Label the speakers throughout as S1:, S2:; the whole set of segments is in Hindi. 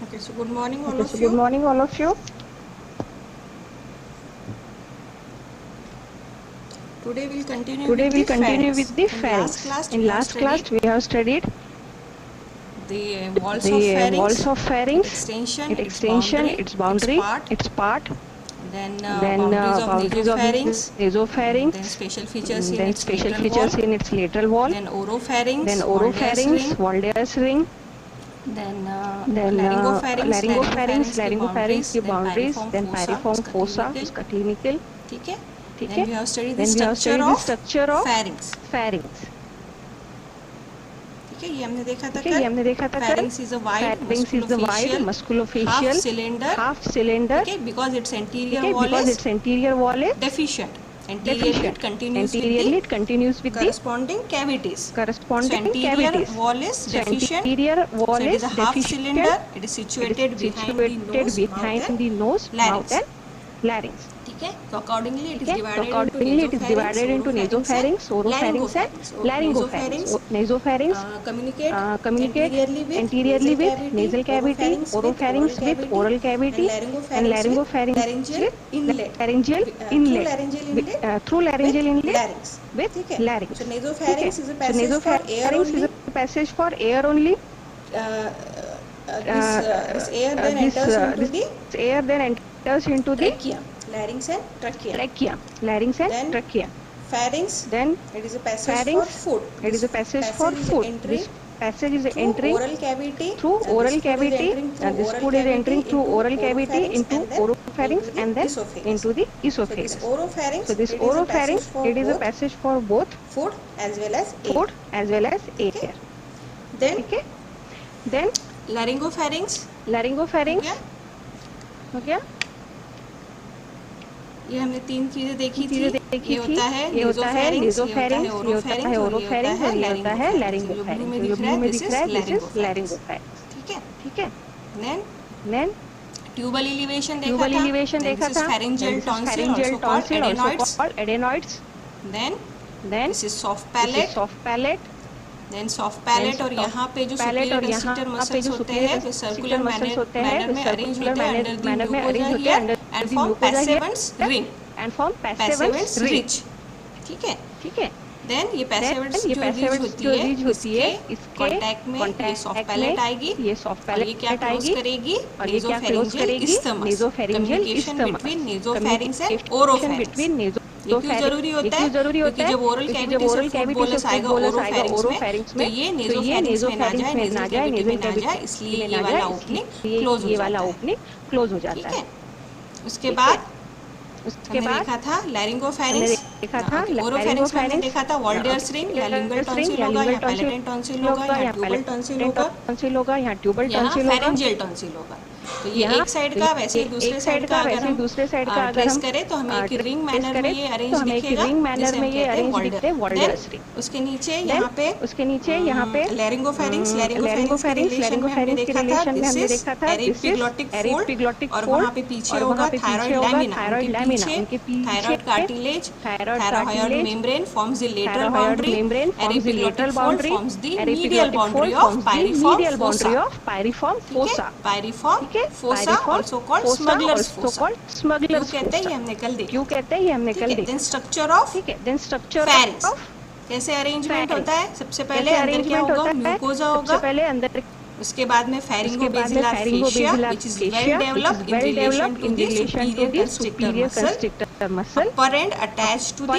S1: Okay, so good morning all
S2: Okay,
S1: of
S2: so
S1: you.
S2: good morning all of you.
S1: Today we'll continue
S2: Today
S1: with the
S2: we'll continue
S1: pharynx.
S2: with the
S1: In last
S2: pharynx.
S1: class we
S2: In
S1: have
S2: last class
S1: studied
S2: we have studied
S1: the walls of
S2: the walls
S1: pharynx,
S2: of
S1: its
S2: pharynx,
S1: extension,
S2: its
S1: its
S2: extension,
S1: boundary,
S2: its
S1: its
S2: boundary,
S1: part,
S2: its part,
S1: then
S2: then
S1: boundaries of
S2: boundaries of
S1: nasopharynx, then
S2: nasopharynx,
S1: special features in
S2: then
S1: its
S2: special
S1: lateral wall,
S2: features in its lateral wall,
S1: then
S2: then
S1: oropharynx, Walder's
S2: oropharynx,
S1: ring,
S2: Walder's ring,
S1: then
S2: then
S1: laryngopharynx,
S2: laryngopharynx,
S1: laryngopharynx के
S2: laryngopharynx
S1: boundaries,
S2: की
S1: then
S2: boundaries,
S1: piriform
S2: then
S1: fossa,
S2: piriform
S1: उसका
S2: fossa,
S1: clinical,
S2: उसका clinical,
S1: ठीक है.
S2: ठीक
S1: Then
S2: है.
S1: we have studied the
S2: Then we have
S1: structure
S2: studied the
S1: of
S2: structure of
S1: pharynx.
S2: pharynx.
S1: ठीक है, ये हमने देखा था
S2: ठीक है,
S1: कल.
S2: ये हमने देखा था कल.
S1: Pharynx is a wide
S2: Pharynx is the wide
S1: musculofacial half
S2: musculofacial
S1: cylinder.
S2: half cylinder.
S1: ठीक है, because its anterior
S2: Okay,
S1: wall
S2: because
S1: is
S2: its anterior wall is
S1: deficient. Anteriorly
S2: deficient.
S1: it continues with the
S2: Anteriorly it continues with the
S1: corresponding cavities. So
S2: corresponding
S1: anterior
S2: cavities.
S1: wall is
S2: So
S1: deficient.
S2: anterior
S1: So
S2: wall
S1: it is
S2: is
S1: a half
S2: deficient.
S1: cylinder. It is
S2: It is
S1: situated behind the
S2: situated
S1: nose, mouth
S2: behind
S1: and
S2: the nose, mouth
S1: larynx.
S2: and larynx.
S1: ठीक है, so accordingly it is
S2: ठीक है, so
S1: divided into
S2: accordingly it is
S1: nasopharynx,
S2: divided into
S1: oropharynx
S2: nasopharynx,
S1: and
S2: oropharynx and
S1: laryngopharynx.
S2: laryngopharynx.
S1: Nasopharynx
S2: Nasopharynx
S1: communicate
S2: communicate
S1: anteriorly
S2: with
S1: with
S2: nasal cavity,
S1: oropharynx with oral
S2: oral
S1: cavity,
S2: cavity,
S1: and
S2: and
S1: laryngopharynx
S2: laryngopharynx
S1: with
S2: with
S1: laryngeal
S2: laryngeal
S1: through
S2: inlet,
S1: laryngeal inlet
S2: through
S1: with
S2: laryngeal inlet
S1: larynx.
S2: with
S1: ठीक है,
S2: larynx.
S1: so
S2: ठीक है,
S1: nasopharynx is a
S2: so
S1: passage for air
S2: nasopharynx is
S1: only.
S2: a passage for air only.
S1: This air then enters into the
S2: This air then enters into the
S1: trachea, larynx and trachea.
S2: trachea, larynx and
S1: Then
S2: trachea.
S1: pharynx,
S2: Then
S1: it is a passage for
S2: pharynx,
S1: food.
S2: it is a passage for
S1: Is
S2: food.
S1: entering
S2: This passage is
S1: through
S2: entering
S1: oral cavity,
S2: through
S1: and this
S2: oral
S1: food is
S2: cavity,
S1: entering through
S2: and this
S1: oral
S2: food is
S1: cavity
S2: entering through
S1: into
S2: oral cavity
S1: oropharynx
S2: into
S1: and then
S2: oropharynx
S1: into the
S2: and then
S1: esophagus.
S2: into the
S1: So this
S2: esophagus.
S1: oropharynx,
S2: So this
S1: it is a passage
S2: oropharynx,
S1: for
S2: it is a
S1: both
S2: passage for both
S1: food as well as air.
S2: food as well as
S1: Okay.
S2: air.
S1: Then
S2: Okay. Then
S1: laryngopharynx,
S2: laryngopharynx.
S1: okay?
S2: Okay.
S1: ये हमने तीन चीजें देखी थी.
S2: चीजें देखी
S1: ये
S2: थी.
S1: होता है
S2: ये होता है
S1: nasopharynx,
S2: nasopharynx, ये होता है oropharynx और ये होता है laryngopharynx. जो ब्लू में दिख रहा है this is laryngopharynx.
S1: ठीक है.
S2: ठीक है.
S1: Then
S2: Tubal
S1: elevation देखा
S2: tubal
S1: था.
S2: elevation
S1: Then
S2: देखा
S1: this is
S2: था.
S1: pharyngeal
S2: Then this is
S1: tonsil,
S2: pharyngeal
S1: also called
S2: tonsil, also
S1: adenoids.
S2: called adenoids.
S1: Then
S2: Then
S1: this is soft
S2: this is
S1: palate.
S2: soft palate.
S1: Then soft palate और यहाँ पे जो
S2: palate और
S1: superior
S2: यहाँ
S1: constrictor
S2: पे
S1: muscles
S2: जो
S1: होते
S2: superior
S1: हैं वे circular
S2: constrictor muscles होते हैं
S1: manner
S2: वे
S1: में arrange
S2: circular
S1: होते हैं under the
S2: manner में arrange
S1: mucosa
S2: होते हैं
S1: here
S2: under
S1: and
S2: the
S1: form
S2: mucosa here
S1: passavants ring.
S2: and form passavants ridge.
S1: ठीक है.
S2: ठीक है.
S1: Then ये passavants
S2: ये
S1: जो
S2: passavants
S1: ridge
S2: जो ridge
S1: होती
S2: होती
S1: है
S2: है
S1: इसके contact में ये soft
S2: contact
S1: palate
S2: में
S1: आएगी
S2: ये soft
S1: और ये
S2: palate
S1: क्या close
S2: आएगी
S1: करेगी
S2: और ये क्या close करेगी
S1: nasopharyngeal isthmus. Communication between nasopharynx and oropharynx. ये क्यों जरूरी होता है? क्योंकि जब ओरल कैविटी से फूड बोलस आएगा ओरोफैरिंक्स में, तो ये नेजोफैरिंक्स में ना जाए, नेजल कैविटी में ना जाए, इसलिए ये वाला ओपनिंग क्लोज हो जाता है. उसके बाद हमने देखा था लैरिंगोफैरिंक्स, ओरोफैरिंक्स में हमने देखा था वॉल्डर्स रिंग या लिंगल टॉन्सिल होगा या पैलेटल टॉन्सिल होगा या ट्यूबल टॉन्सिल होगा
S2: यहाँ ट्यूबल
S1: यहाँ
S2: टॉन्सिल होगा,
S1: फेरेंजियल टॉन्सिल होगा. तो ये एक साइड का, वैसे दूसरे साइड का अगर हम ट्रेस करें तो हमें एक रिंग मैनर में ये अरेंज दिखेगा, जिसे हम कहते हैं वॉल्डर. उसके नीचे यहाँ पे लैरिंगोफैरिंक्स रिलेशन में हमने देखा था दिस इज एपिग्लॉटिक फोल्ड और वहाँ पे पीछे होगा थायराइड लैमिना, उनके पीछे thyroid cartilage, thyroid membrane forms the lateral boundary, epiglottic fold forms the medial boundary of piriform fossa. Piriform fossa also called smugglers fossa. क्यों कहते हैं ये हमने कल देखा. Then structure of pharynx. कैसे अरेंजमेंट होता है? सबसे पहले अंदर क्या होगा? म्यूकोजा होगा. उसके बाद में फेरिंगोबेसिलर fascia which is well developed in relation to the superior constrictor muscle. Upper end attached to the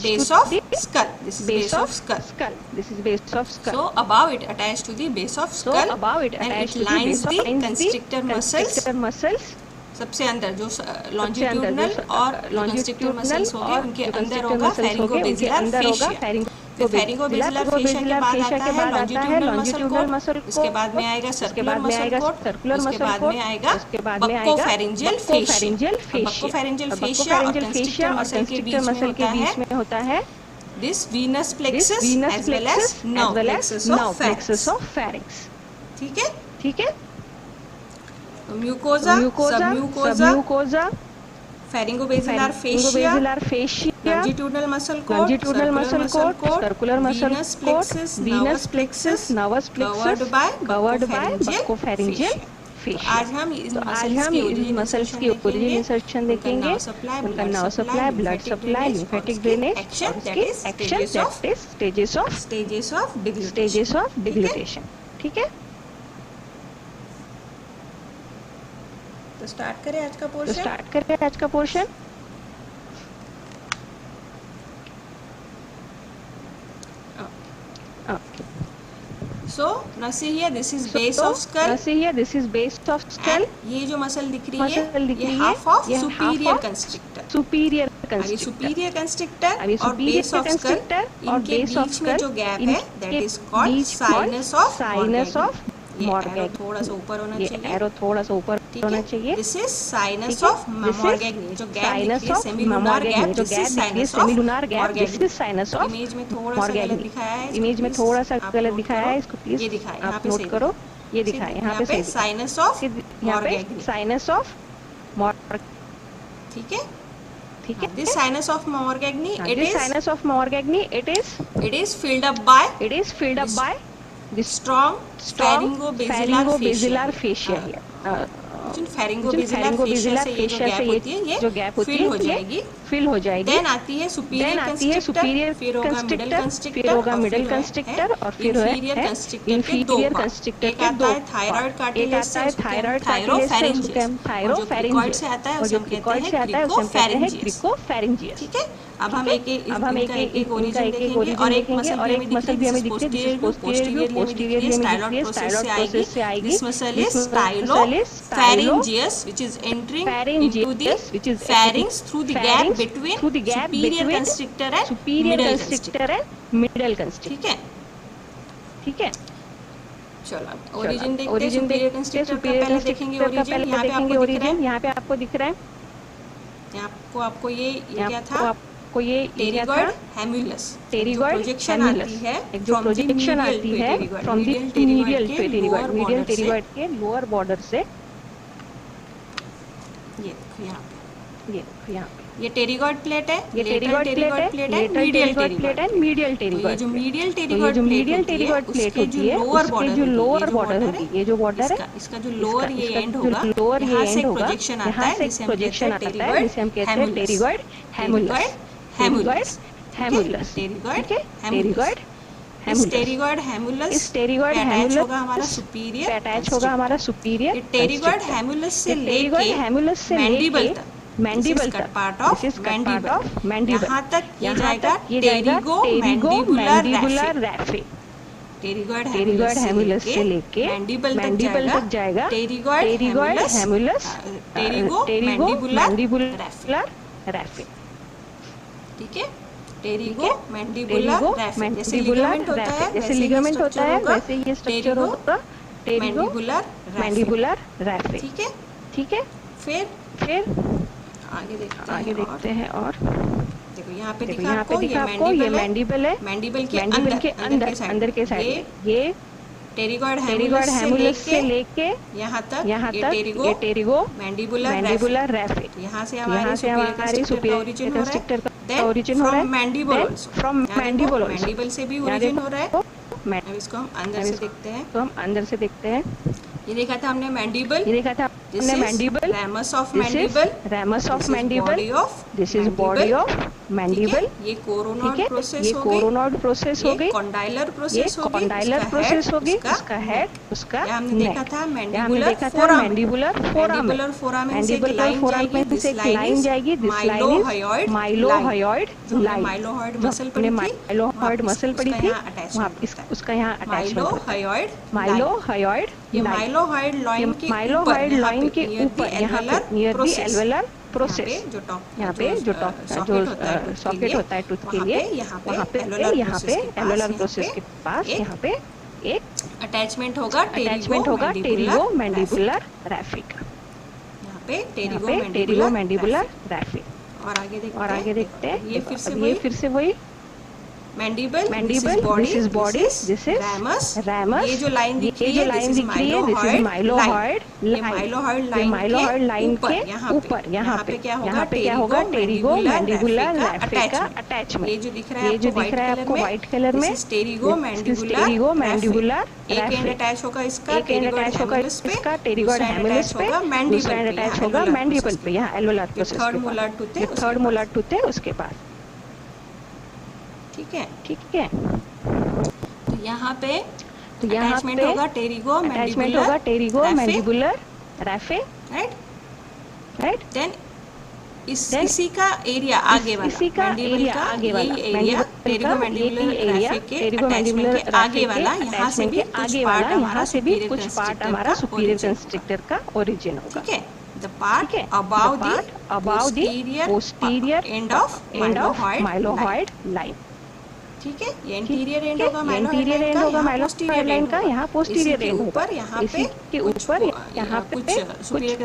S1: base of skull. This is base of skull. So above it attached to the base of skull and it lines the constrictor muscles. सबसे अंदर जो लॉन्जिट्यूडनल और कंस्ट्रिक्टर मसल्स होंगे उनके अंदर होगा फेरिंगोबेसिलर फेशिया. फिर फेरिंगोबेसिलर फेशिया के बाद आता है लॉन्जिट्यूडनल मसल कोड, उसके बाद में आएगा सर्कुलर मसल कोड, उसके बाद में आएगा बक्कोफेरिंजियल फेशिया. बक्कोफेरिंजियल फेशिया और कंस्ट्रिक्टर मसल के बीच में होता है this venous plexus as well as nerve plexus of pharynx. ठीक है. Mucosa, submucosa, pharyngobasilar fascia, longitudinal muscle coat, circular muscle coat, venous plexus, covered by buccopharyngeal
S2: fascia।
S1: आज हम इन
S2: मसल्स की ओरिजिन इंसर्शन देखेंगे, उनका nerve supply, blood supply, lymphatic drainage और उसके action that is stages of deglutition. ठीक है,
S1: तो स्टार्ट करें आज का portion. So now see here, this is base of skull. ये जो मसल दिख रही है, ये हाफ ऑफ सुपीरियर कंस्ट्रिक्टर। अभी सुपीरियर कंस्ट्रिक्टर और बेस ऑफ स्कल, इनके बीच में जो गैप है that is called sinus of Morgagni. थोड़ा सा ऊपर होना चाहिए,
S2: एरो थोड़ा सा ऊपर होना चाहिए।
S1: This is sinus of Morgagni. जो गैप दिख रही है semilunar gap, this is sinus of. Image में थोड़ा सा गलत दिखाया है, इसको प्लीज
S2: ये दिखाया, यहाँ पे
S1: नोट करो। ये दिखाया यहाँ पे साइनस ऑफ मॉर्गैग्नी। ठीक है, this sinus of Morgagni, it is filled up by this strong pharyngobasilar fascia here। pharyngobasilar fascia से ये जो गैप होती है ये फिल हो जाएगी। देन आती है सुपीरियर फिर होगा मिडल कंस्ट्रिक्टर और फिर है इंफीरियर कंस्ट्रिक्टर के दो। एक आता है थायराइड थायरोफैरिंजियस से आता है, उसे हम कहते हैं ग्रिकोफैरिंजियस। ठीक है, अब हम एक ओरिजिन और एक मसल भी हमें दिखती है पोस्टीरियरली स्टाइलॉइड से आएगी। This muscle is stylopharyngeus which is entering into the pharynx through the gap between superior constrictor and middle constrictor। ठीक है, चलो ओरिजिन देखते हैं। सुपीरियर कंस्ट्रिक्टर का पहले देखेंगे ओरिजिन। यहाँ पे आपको दिख रहा है, आपको ये क्या था, ये टेरिगॉइड हेमुलस। प्रोजेक्शन आती है फ्रॉम द मीडियल टेरिगॉइड के लोअर बॉर्डर से। ये यहाँ पे ये टेरिगॉइड प्लेट है, मीडियल टेरिगॉइड। ये जो मीडियल टेरिगॉइड प्लेट होती है, उसके जो लोअर बॉर्डर होगी, ये जो बॉर्डर है, इसका जो लोअर ये एंड होगा, यहाँ से प्रोजेक्शन आता है जिसे हम कहते हैं टेरिगॉइड हेमुलस। टेरिगॉइड हेमुलस होगा हमारा सुपीरियर। टेरिगॉइड हेमुलस से लेके मैंडिबल तक, पार्ट ऑफ मैंडिबल, यहाँ तक ये जाएगा टेरिगो मैंडिबुलर रैफे। टेरिगॉइड हेमुलस से लेके मैंडिबल तक जाएगा टेरिगॉइड हेमुलस टेरिगो मैंडिबुलर रैफे। ठीक है, टेरिगो मैंडिबुलर रैफे। जैसे लिगामेंट होता है वैसे ये स्ट्रक्चर होगा मैंडिबुलर रैफे। ठीक है, फिर आगे देखते हैं और देखो यहाँ पे दिखा आपको ये मैंडिबल है। मैंडिबल के अंदर के साइड ये टेरिगॉइड हेमुलस से लेके यहाँ तक ये टेरिगो मैंडिबुलर रैफे। यहाँ से हमारी सुपीरियर कंस्ट्रिक्टर का ओरिजिन हो रहा है। मैंडिबल से भी ओरिजिन हो रहा है। अब इसको हम अंदर से देखते हैं। ये देखा था हमने mandible, ramus of mandible, this is body of mandible. ये कोरोनॉइड प्रोसेस हो गई, कॉन्डाइलर प्रोसेस हो गई, उसका हेड, उसका हमने देखा था मैंडिबुलर फोरामेन में से एक लाइन जाएगी, माइलोहयोइड मसल पड़ी थी, उसका यहाँ अटैचमेंट माइलोहयोइड। ये माइलोहयोइड लाइन के ऊपर यहाँ पे नियर द एल्वेलर प्रोसेस, यहाँ पे जो सॉकेट होता है टूथ के लिए, वहाँ पे एल्वेलर प्रोसेस के पास यहाँ पे एक अटैचमेंट होगा टेरिगो मैंडिबुलर रैफे का। यहाँ पे टेरिगो मैंडिबुलर रैफे। और आगे देखते हैं, ये फिर से वही mandible,
S2: this is body, this is ramus,
S1: ये जो लाइन दिख रही है this is माइलोहॉइड, ये माइलोहॉइड लाइन के ऊपर यहाँ पे क्या होगा, टेरिगो मैंडिबुलर रैफे का अटैचमेंट। ये जो दिख रहा है आपको व्हाइट कलर में, टेरिगो मैंडिबुलर, एक एंड अटैच होगा इसका टेरिगॉइड हैमिलस पे, दूसरा एंड अटैच होगा मैंडिबल पे, यहाँ alveolar process, third molar tooth है उसके बाद। ठीक है, तो यहाँ पे अटैचमेंट होगा टेरिगो मैंडिबुलर रैफे, राइट। देन इसी का एरिया आगे वाला, एरिया टेरिगो मैंडिबुलर के आगे वाला, यहाँ से भी कुछ पार्ट हमारा सुपीरियर कंस्ट्रक्टर का ओरिजिन होगा। ठीक है, the part above the posterior end of mylohyoid line। ठीक है, ये इंटीरियर एंड होगा माइलोहॉइड लाइन का, यहाँ पोस्टीरियर एंड होगा, इसी के ऊपर यहाँ पे कुछ सुपीरियर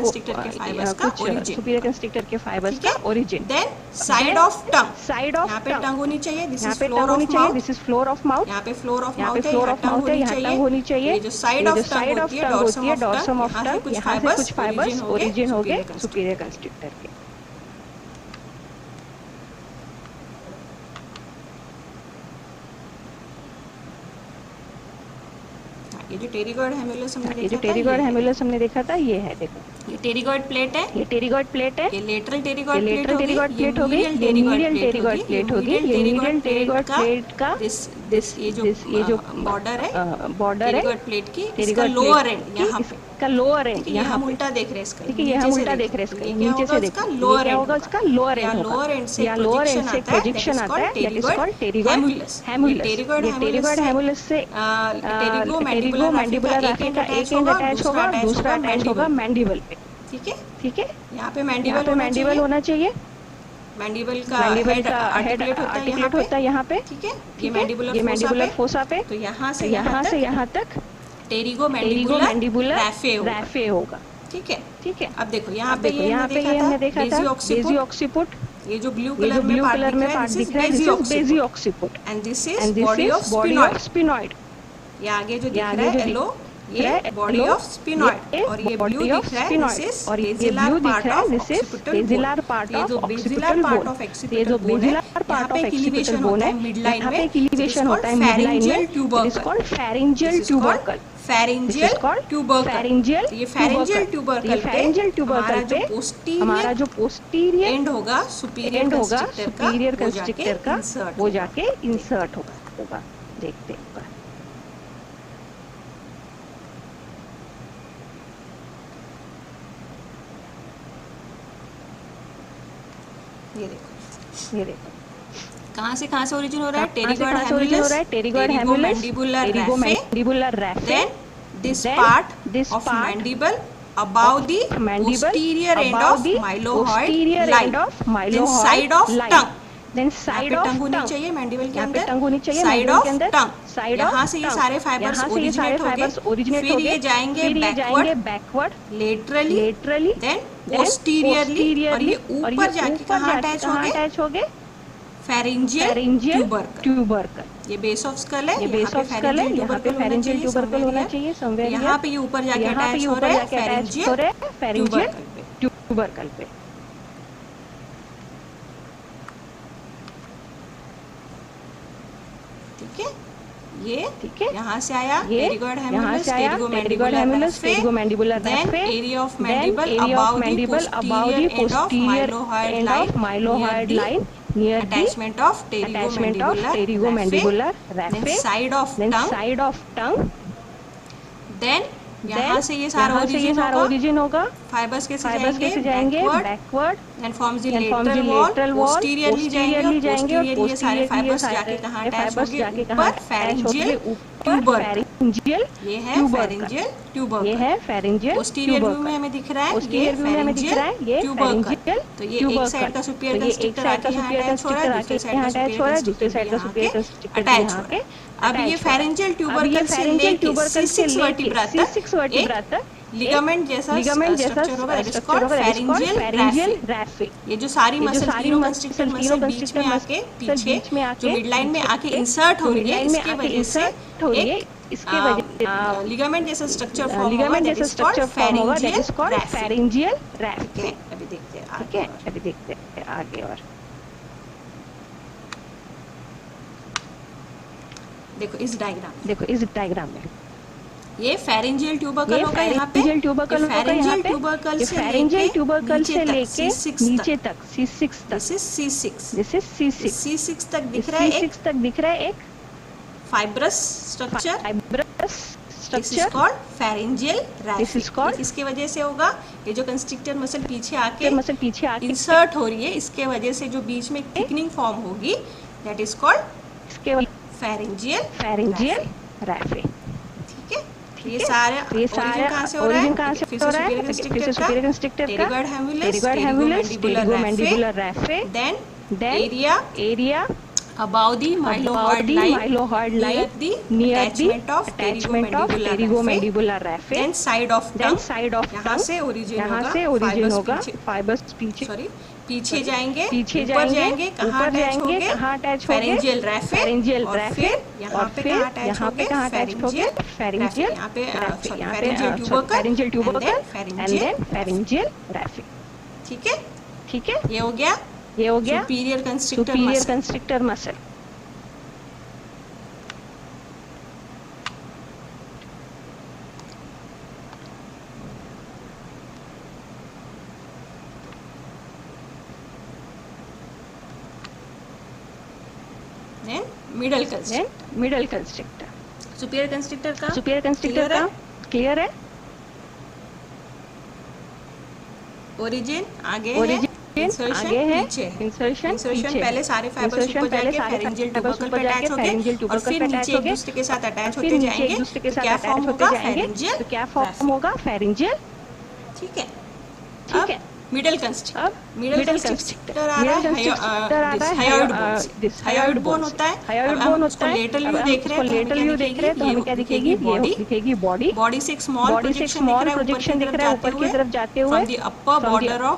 S1: कंस्ट्रक्टर के फाइबर्स का origin. Then side of tongue, यहाँ पे टंग होनी चाहिए, this is floor of mouth, यहाँ पे फ्लोर ऑफ माउथ है, यहाँ टंग होनी चाहिए। जो साइड ऑफ टंग होती है, डॉर्सम ऑफ टंग, यहाँ से कुछ फाइबर्स ओरिजिन हो गए सुपीरियर कंस्ट्रक्टर के। ये जो टेरिगॉइड हैमिलस हमने देखा था, ये है, देखो ये टेरिगॉइड प्लेट है, ये लेटरल टेरिगॉइड प्लेट हो गई, ये मीडियल टेरिगॉइड प्लेट होगी, ये मीडियल टेरिगॉइड प्लेट का ये जो बॉर्डर है टेरिगॉइड प्लेट की, इसका लोअर एंड यहाँ पे, का लोअर एंड, यहाँ हम उल्टा देख रहे हैं इसका, ठीक है, ये हम उल्टा देख रहे हैं इसका, नीचे से देखो लोअर एंड होगा, इसका लोअर एंड होगा, या लोअर एंड से प्रोजेक्शन आता है, दैट इज कॉल्ड टेरिगॉइड हैमिलस से टेरिगो मैंडिबुलर रैफे का एक एंड अटैच होगा, दूसरा अटैच होगा मैंडिबल पे। ठीक है, यहाँ पे मैंडिबल होना चाहिए, मैंडिबल का हेड आर्टिकुलेट होता है यहाँ पे। ठीक है, ये मैंडिबुलर फोसा पे, तो यहाँ से यहाँ तक टेरिगो मैंडिबुलर रैफे होगा। ठीक है, अब देखो यहाँ पे ये हमने देखा था बेजी ऑक्सीपुट, ये जो ब्लू कलर में पार्ट दिख रहा है, this is basi occiput and this is body of sphenoid. ये आगे जो दिख रहा है येलो, ये बॉडी ऑफ स्पिनॉइड, और ये ब्लू दिख रहा है दिस इज और ये ब्लू दिख रहा है this is basilar part of occipital bone. ये जो basilar part of occipital bone है, यहाँ पे इलिवेशन होता है मिड लाइन में, it is called pharyngeal tubercle. Pharyngeal tubercle, ये फेरिंजियल ट्यूबरकल पे हमारा जो पोस्टीरियर एंड होगा सुपीरियर कंस्ट्रक्टर का, वो जाके इंसर्ट होगा। देखते हैं, ये देखो कहाँ से ओरिजिन हो रहा है, pterygoid hamulus, pterygomandibular raphe, then this part of mandible above the posterior end of mylohyoid line, then side of tongue, side of टंग होनी चाहिए मैंडिबल के अंदर, साइड ऑफ टंग, यहाँ से ये सारे फाइबर्स ओरिजिनेट होंगे, फिर ये जाएंगे बैकवर्ड, लेटरली, देन पोस्टीरियरली, और ये ऊपर जाके कहाँ अटैच होंगे, फेरिंजियल ट्यूबरकल। ये बेस ऑफ स्कल है, यहाँ पे फेरिंजियल ट्यूबरकल होना चाहिए समवेयर, यहाँ पे ये ऊपर जाके अटैच हो रहा है फेरिंजियल ट्यूबरकल पे। ठीक है, यहाँ से आया pterygoid hamulus, pterygomandibular raphe, area of mandible about the posterior end of mylohyoid line, near attachment of pterygomandibular raphe, side of tongue, then यहाँ से ये सारा ओरिजिन होगा, फाइबर्स कैसे जाएंगे backward and forms the lateral wall, posteriorly जाएंगे, और ये सारे फाइबर्स जाके कहाँ अटैच होंगे, ऊपर फेरिंजियल ट्यूबरकल। ये है फेरिंजियल, पोस्टीरियर व्यू में हमें दिख रहा है ये फेरिंजियल ट्यूबरकल। तो ये एक साइड का सुपीरियर कंस्ट्रक्टर आके यहाँ अटैच हो रहा है, दूसरे साइड का सुपीरियर कंस्ट्रक्टर अटैच हो रहा है। अब ये फेरिंजियल ट्यूबरकल से लेके C6 वर्टिब्रा तक लिगामेंट जैसा स्ट्रक्चर होगा, दैट इज कॉल्ड फेरिंजियल रैफे। ये जो सारी मसल तीनों कंस्ट्रिक्टर मसल बीच में आके पीछे जो मिडलाइन में आके इंसर्ट हो रही है, इसके वजह से एक लिगामेंट जैसा स्ट्रक्चर फॉर्म होगा, दैट इज कॉल्ड फेरिंजियल रैफे। अभी देखते हैं, ठीक है,
S2: अभी देखते हैं आगे। और
S1: देखो इस डायग्राम में ये फेरिंजियल ट्यूबरकल होगा, यहाँ पे फेरिंजियल ट्यूबरकल से लेके नीचे तक C6 तक, दिस इज C6 तक दिख रहा है एक fibrous structure, this is called pharyngeal raphe. इसके वजह से होगा, ये जो कंस्ट्रिक्टर मसल पीछे आके इंसर्ट हो रही है, इसके वजह से जो बीच में थिकनिंग फॉर्म होगी, दैट इज कॉल्ड फेरिंजियल रैफे। ठीक है, ये सारे ओरिजिन कहाँ से हो रहा है? फिर से सुपीरियर कंस्ट्रिक्टर का pterygoid hamulus, pterygomandibular raphe, then area above the mylohyoid line near the attachment of pterygomandibular raphe, then side of tongue, यहाँ से origin होगा, fibers पीछे जाएंगे, ऊपर जाएंगे, कहाँ अटैच होंगे? फेरिंजियल रैफे। यहाँ पे कहाँ अटैच होंगे? फेरिंजियल यहाँ पे फेरिंजियल ट्यूबरकल एंड फेरिंजियल रैफे। ठीक है, ये हो गया superior constrictor muscle. Middle constrictor. Superior constrictor का क्लियर है? ओरिजिन आगे है, इंसर्शन पहले सारे फाइबर्स ऊपर जाके फेरिंजियल ट्यूबरकल पे अटैच होंगे और फिर नीचे एक दूसरे के साथ अटैच होते जाएंगे, तो क्या फॉर्म होगा? फेरिंजियल। ठीक है, मिडल कंस्ट्रिक्टर आ रहा है, हायोइड बोन होता है। हम उसको लेटरल व्यू देख रहे हैं, तो हमें क्या दिखेगी? बॉडी से एक स्मॉल प्रोजेक्शन दिख रहा है ऊपर की तरफ जाते हुए। From the upper border of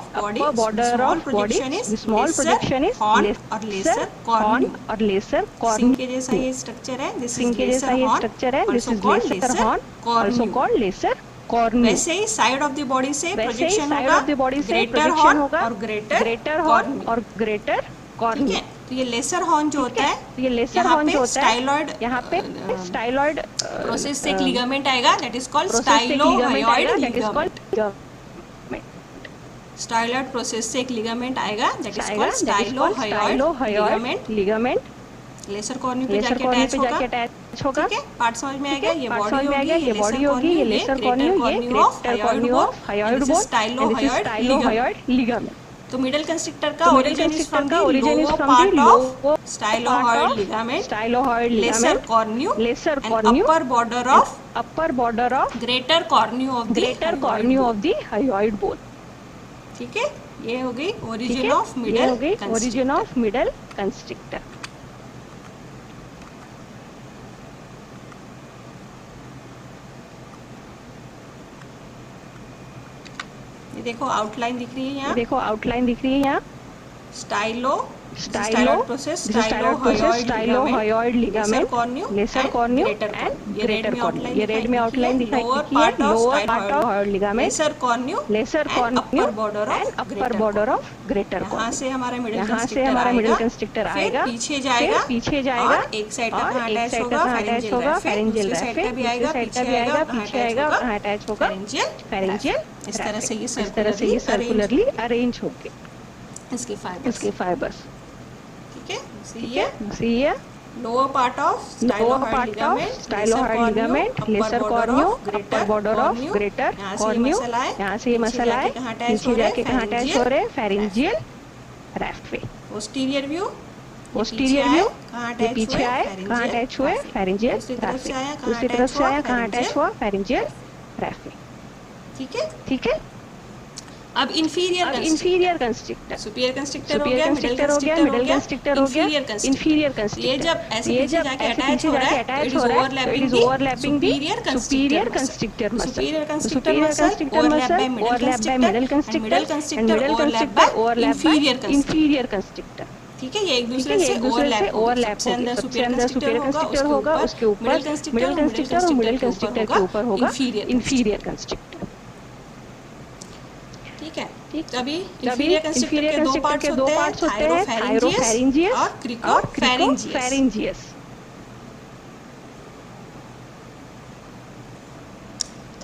S1: body, small projection is horn और लेसर कॉर्न। सिंग के जैसा ये स्ट्रक्चर है, this is lesser horn, also called lesser cornu. वैसे ही साइड ऑफ द बॉडी से प्रोजेक्शन होगा, ग्रेटर हॉर्न और ग्रेटर कॉर्न। तो ये लेसर हॉर्न जो होता है, यहाँ पे स्टाइलॉइड प्रोसेस से एक लिगामेंट आएगा, that is called stylohyoid ligament. Styloid process से एक लिगामेंट आएगा, that is called stylohyoid ligament. Lesser cornu पे जाके अटैच होगा। ठीक है, पार्ट समझ में आ गया? ये बॉडी होगी, ये लेसर कॉर्नियो, ये greater cornu of hyoid bone, stylohyoid ligament. तो मिडल कंस्ट्रिक्टर का origin is from the lower part of stylohyoid ligament, lesser cornu and upper border of greater cornu of the hyoid bone. ठीक है, ये हो गई ओरिजिन ऑफ मिडल कंस्ट्रिक्टर। देखो आउटलाइन दिख रही है यहाँ, styloid process, stylohyoid ligament, lesser cornu and greater cornu. ये रेड में आउटलाइन दिखाई है, lower part of ligament, lesser cornu and upper border of greater cornu. यहाँ से हमारा मिडल कंस्ट्रिक्टर आएगा, पीछे जाएगा, एक साइड का अटैच होगा फेरिंजियल रैफे, पीछे आएगा, कहाँ अटैच होगा? फेरिंजियल। इस तरह से ये सर्कुलरली अरेंज होंगे इसके फाइबर्स। ठीक है, ये lower part of stylohyoid ligament, lesser cornu, upper border of greater cornu. यहाँ से ये मसल आए, नीचे जाके कहाँ अटैच हो रहे? फेरिंजियल रैफे। पोस्टीरियर व्यू, ये पीछे आए, कहाँ अटैच हुए? फेरिंजियल रैफे। दूसरी तरफ से आया, कहाँ अटैच हुआ? फेरिंजियल रैफे। ठीक है, अब इंफीरियर कंस्ट्रक्टर, सुपीरियर कंस्ट्रक्टर हो गया, मिडिल कंस्ट्रक्टर हो गया, इंफीरियर कंस्ट्रक्टर। ये जब ऐसे पीछे जाके अटैच हो रहा है, it is overlapping the superior constructor muscle. Superior constructor muscle overlap bye middle constrictor and middle constructor overlap bye inferior constructor. ठीक है, ये एक दूसरे से ओवरलैप सबसे अंदर सुपीरियर कंस्ट्रक्टर होगा, उसके ऊपर मिडिल कंस्ट्रक्टर और मिडिल कंस्ट्रक्टर के ऊपर होगा इंफीरियर कंस्ट्रक्टर। ठीक है, तभी इंफीरियर कंस्ट्रक्टर के दो पार्ट्स होते हैं, थायरोफैरिंजियस और क्रिकोफैरिंजियस।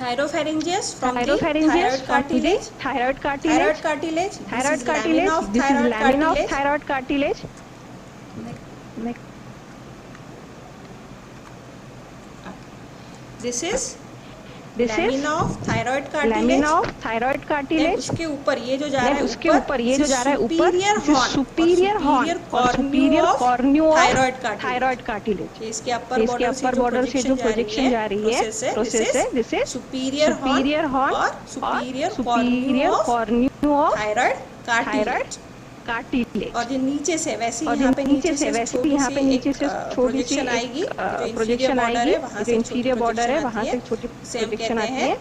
S1: थायरोफैरिंजियस from the thyroid cartilage,
S2: thyroid cartilage, this is lamina of thyroid cartilage.
S1: This is lamina of thyroid cartilage. उसके ऊपर ये जो जा रहा है,
S2: उसके ऊपर ये जो जा रहा है ऊपर, सुपीरियर हॉर्न और सुपीरियर कॉर्न्यू थायराइड कार्टिलेज।
S1: इसके अपर बॉर्डर से जो प्रोजेक्शन जा रही है प्रोसेस है, दिस इज सुपीरियर हॉर्न और superior cornu of thyroid cartilage. और जो नीचे से वैसे यहाँ पे नीचे से छोटी सी आएगी, प्रोजेक्शन आएगी, जो इंफीरियर बॉर्डर है वहाँ से छोटी प्रोजेक्शन आती है,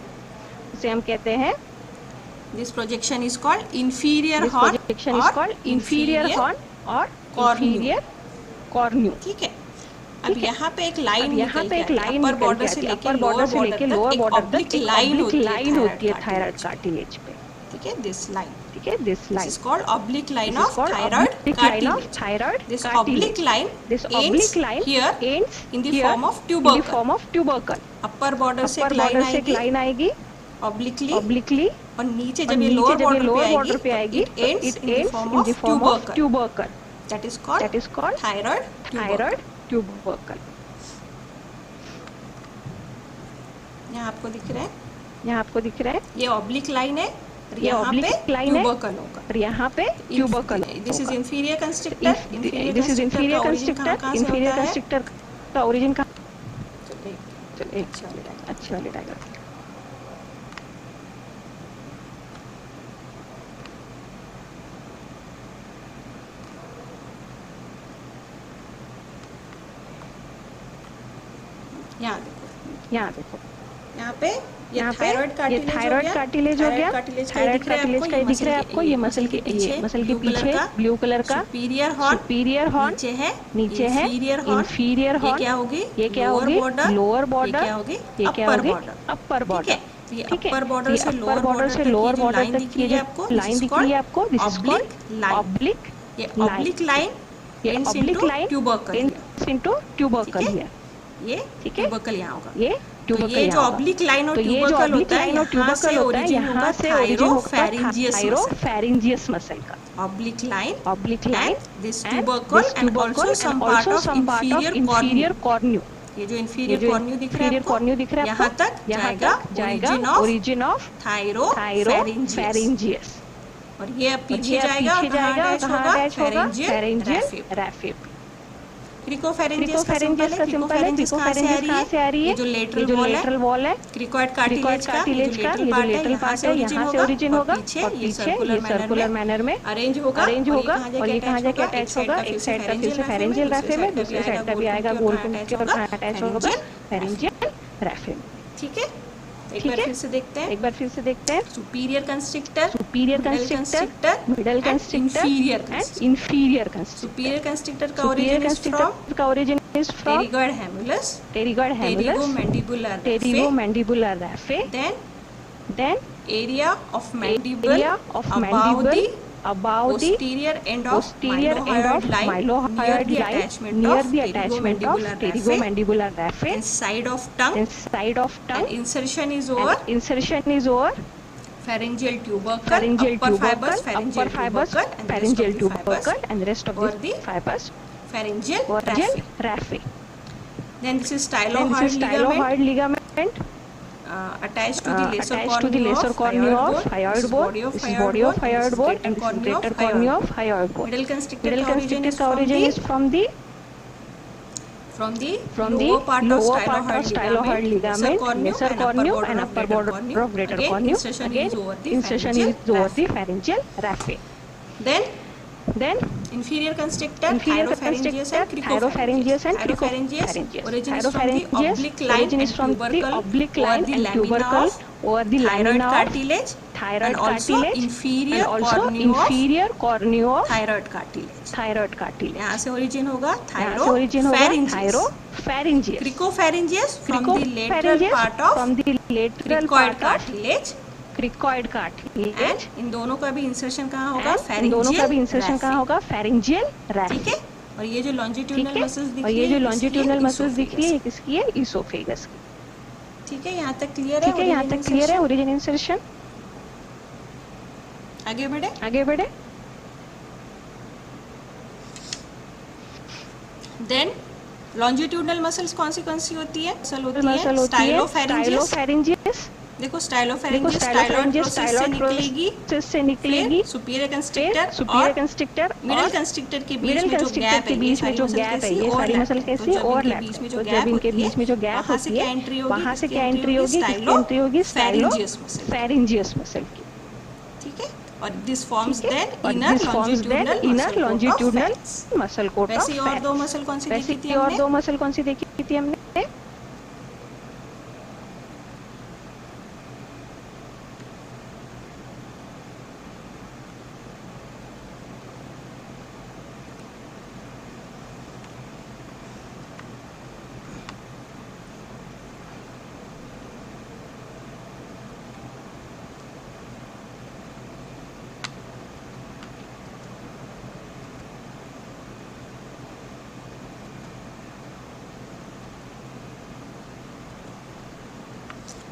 S1: उसे हम कहते हैं this projection is called inferior horn और कॉर्न्यू। ठीक है, अब यहाँ पे एक लाइन अपर बॉर्डर से लेकर लोअर बॉर्डर तक लाइन होती है थायराइड कार्टिलेज पे। ठीक है, this line is called oblique line of thyroid cartilage. This oblique line ends here in the form of tubercle. Upper border से एक लाइन आएगी obliquely और नीचे जब ये lower border पे आएगी, it ends in the form of tubercle. That is called thyroid tubercle. यहाँ आपको दिख रहा है, ये oblique line है, ये ऑब्लिक लाइन है और यहाँ पे tubercle. This is inferior constrictor का ओरिजिन कहाँ? अच्छी वाली डायग्राम। यहाँ देखो यहाँ पे ये थायराइड कार्टिलेज हो गया। थायराइड कार्टिलेज का दिख रहा है आपको, ये मसल के पीछे ब्लू कलर का सुपीरियर हॉर्न नीचे है इंफीरियर हॉर्न। ये क्या होगी लोअर बॉर्डर, ये क्या होगी अपर बॉर्डर। ठीक है, अपर बॉर्डर से लोअर बॉर्डर तक की जो लाइन दिख रही है आपको, this is called oblique line ends into tubercle here. ये ट्यूबरकल यहाँ होगा, तो ये जो ऑब्लिक लाइन और ट्यूबरकल होता है, यहाँ से ओरिजिन होगा थायरोफैरिंजियस मसल का। Oblique line this tubercle and also some part of inferior cornu. ये जो इंफीरियर कॉर्न्यू दिख रहा है यहाँ तक जाएगा ओरिजिन ऑफ थायरोफैरिंजियस। और ये अब पीछे जाएगा, कहाँ अटैच होगा फेरिंजियल रैफिब। क्रिकोफैरिंजियस का सिंपल है, क्रिकोफैरिंजियस कहाँ से आ रही है, जो लेटरल वॉल है क्रिकोइड कार्टिलेज का, जो लेटरल पार्ट है यहाँ से ओरिजिन होगा और पीछे ये सर्कुलर मैनर में अरेंज होगा और ये कहाँ जाके अटैच होगा, एक साइड का फिर से फेरिंजियल रैफिब है, दूसरी साइड का भी आएगा गोल के ऊपर अटैच होगा फेरिंजियल रैफिब। ठीक है, एक बार फिर से देखते हैं superior constrictor, middle constrictor and inferior constrictor. Superior constrictor का origin is from pterygoid hamulus, pterygomandibular raphe, then area of mandible above the posterior end of mylohyoid line near the attachment of pterygomandibular raphe, and side of tongue and insertion is over pharyngeal tubercle, upper fibers pharyngeal tubercle and rest of the fibers pharyngeal raphe. Then this is stylohyoid ligament attached to the lesser cornea of hyoid bone. This is body of hyoid bone and this is greater cornea of hyoid bone. Middle constrictor का origin is from the from the lower part of stylohyoid ligament, lesser cornue and upper border of greater cornue. Again, insertion is over the pharyngeal raphe. Then inferior constrictor, thyropharyngeus and cricopharyngeus. Origin is from the oblique line and tubercle over the lamina of thyroid and also inferior cornue of thyroid cartilage. यहाँ से origin होगा thyropharyngeus. Cricopharyngeus from the lateral part of cricoid cartilage. And इन दोनों का भी इंसर्शन कहाँ होगा? pharyngeal raphe. ठीक है. और ये जो longitudinal muscles दिख रही है, ये किसकी है?
S2: esophagus की.
S1: ठीक है, यहाँ तक क्लियर है?
S2: Origin insertion.
S1: आगे बढ़े. देन longitudinal muscles कौन सी होती है?
S2: स्टाइलोफैरिंजियस.
S1: देखो स्टाइलोफैरिंजियस से निकलेगी सुपीरियर कंस्ट्रिक्टर मिडिल कंस्ट्रिक्टर के बीच में जो गैप है, ये सारी मसल कैसे ओवरलैप, तो जब इनके बीच में जो गैप होती है वहां से क्या एंट्री होगी? स्टाइलोफैरिंजियस मसल की. ठीक है. और this forms then inner longitudinal muscle coat of fats. और दो मसल कौन सी देखी थी हमने?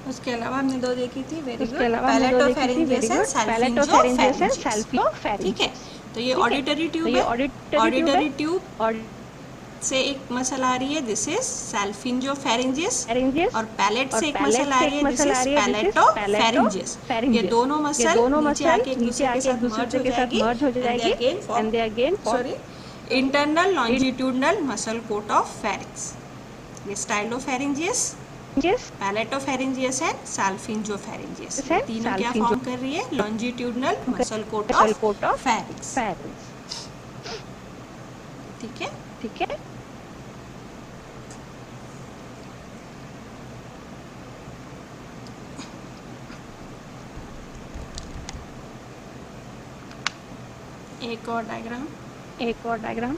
S1: उसके अलावा हमने दो देखी थी. पैलेटोफैरिंजियस एंड सैल्फियोफैरिंजियस. ठीक है. तो ये ऑडिटरी ट्यूब है. ऑडिटरी ट्यूब से एक मसल आ रही है, दिस इज सैल्फिंजियोफैरिंजियस. और पैलेट से एक मसल आ रही है, दिस इज पैलेटोफैरिंजियस. ये दोनों मसल नीचे आके एक दूसरे के साथ मर्ज हो जाएगी and they again internal longitudinal muscle coat of pharynx. ये स्टाइलोफैरिंजियस, पैलेटोफैरिंजियस एंड सैल्फिंजियोफैरिंजियस. तीनों क्या फॉर्म कर रही है? Longitudinal muscle coat of pharynx. ठीक है. एक और diagram.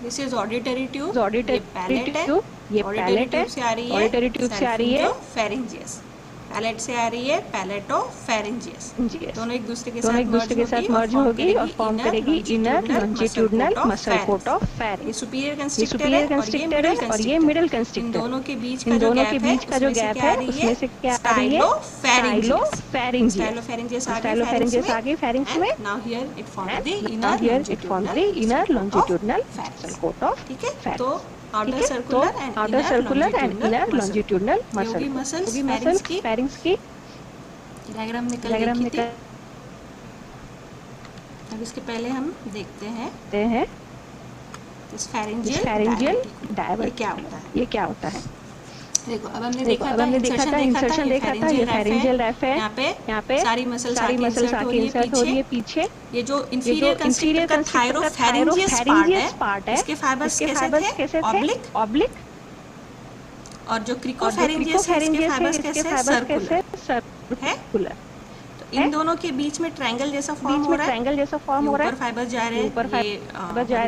S1: This is auditory tube. ये पैलेट है. ऑडिटरी ट्यूब से आ रही है फेरिंजियस. पैलेट से आ रही है पैलेटोफैरिंजियस. दोनों एक दूसरे के साथ मर्ज होगी और फॉर्म करेगी inner longitudinal muscle coat of pharynx. ये सुपीरियर कंस्ट्रिक्टर है और ये मिडिल कंस्ट्रिक्टर. इन दोनों के बीच का जो गैप है उसमें से क्या आ रही है? स्टाइलोफैरिंजियस आगे फैरिंक्स में. Now here it forms the inner longitudinal muscle coat of pharynx. तो outer circular and inner longitudinal muscles pharynx की डायग्राम निकल. अब इसके पहले हम देखते हैं इस pharyngeal डायवर्ट ये क्या होता है. देखो अब हमने देखा था इंसर्शन देखा था. ये pharyngeal raphe है. यहाँ पे सारी मसल्स आके इंसर्ट हो रही है पीछे. ये जो इंफीरियर कंस्ट्रिक्टर का थायरोफैरिंजियस पार्ट है, इसके फाइबर्स कैसे थे? ऑब्लिक. और जो क्रिकोफैरिंजियस है, इसके फाइबर्स कैसे? सर्कुलर. तो इन दोनों के बीच में ट्रायंगल जैसा फॉर्म हो रहा है. ऊपर फाइबर्स जा रहे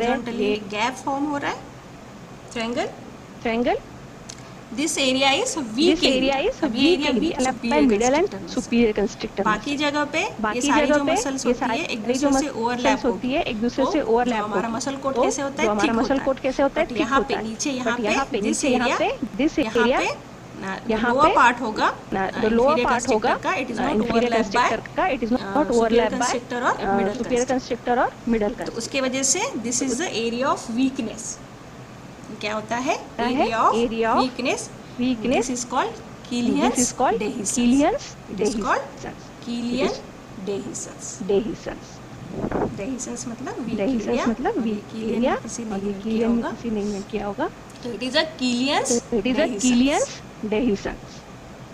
S1: हैं, ये गैप फॉर्म हो रहा है. Triangle. This area is weak area middle and superior constrictor. बाकी जगह पे ये सारी जो मसल्स होती है एक दूसरे से ओवरलैप होती है. हमारा मसल कोट कैसे होता है? यहाँ पे नीचे यहाँ पे लोअर पार्ट होगा का. It is not overlap by superior constrictor और मिडल. तो उसके वजह से this is the area of weakness. क्या होता है? Area of weakness. This is called Killian's dehiscence. dehiscence मतलब weak
S2: dehiscence
S1: area,
S2: मतलब weak area,
S1: किसी
S2: और ये
S1: ने
S2: Killian में किसी ने invent किया होगा,
S1: तो it is a Killian's
S2: dehiscence,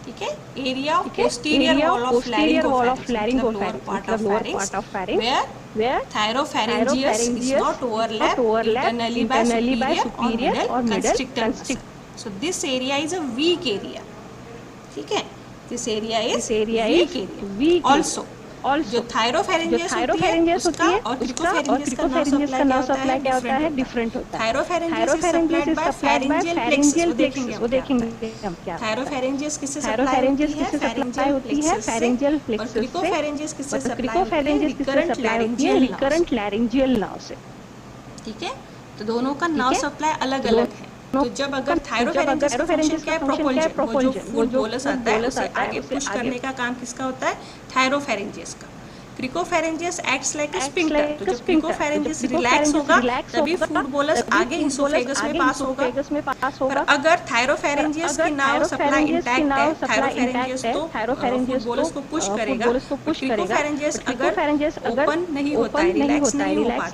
S1: ठीक है। एरिया ऑफ
S2: ठीक है।
S1: Posterior
S2: area
S1: wall of
S2: posterior wall of
S1: laryngopharynx मतलब लोअर
S2: laryngopharynx,
S1: पार्ट
S2: मतलब
S1: of
S2: lower
S1: pharynx,
S2: part of pharynx,
S1: where
S2: where
S1: thyropharyngeus is
S2: thyropharyngeus
S1: not overlap
S2: overlap
S1: internally by
S2: by
S1: superior
S2: superior
S1: और
S2: or middle
S1: constrictor muscle. So this area is a weak area, ठीक है। This area is weak area. Also जो थायरोफैरिंजियस होती है और क्रिकोफैरिंजियस का नर्व सप्लाई क्या होता है, डिफरेंट होता है। थायरोफैरिंजियस इज सप्लाइड बाय फैरिंजियल प्लेक्सस, वो देखेंगे हम क्या होता है। थायरोफैरिंजियस किससे सप्लाई होती है, फैरिंजियल प्लेक्सस से, और क्रिकोफैरिंजियस किससे सप्लाई होती है, रिकरेंट लैरिंजियल नर्व से, ठीक है। तो दोनों का नर्व सप्लाई अलग अलग है। तो जब अगर थायरोफैरिंजियस का फंक्शन क्या है, प्रोपल्जन, वो जो फूड बोलस आता है उसे आगे पुश करने का काम किसका होता है, थायरोफैरिंजियस का। क्रिकोफैरिंजियस एक्ट्स लाइक अ स्फिंक्टर, तो जब क्रिकोफैरिंजियस रिलैक्स होगा तभी फूड बोलस आगे इसोफेगस में पास होगा। पर अगर थायरोफैरिंजियस की नाव सप्लाई इंटैक्ट है, थायरोफैरिंजियस तो फूड बोलस को पुश करेगा, क्रिकोफैरिंजियस अगर ओपन नहीं होता है, रिलैक्स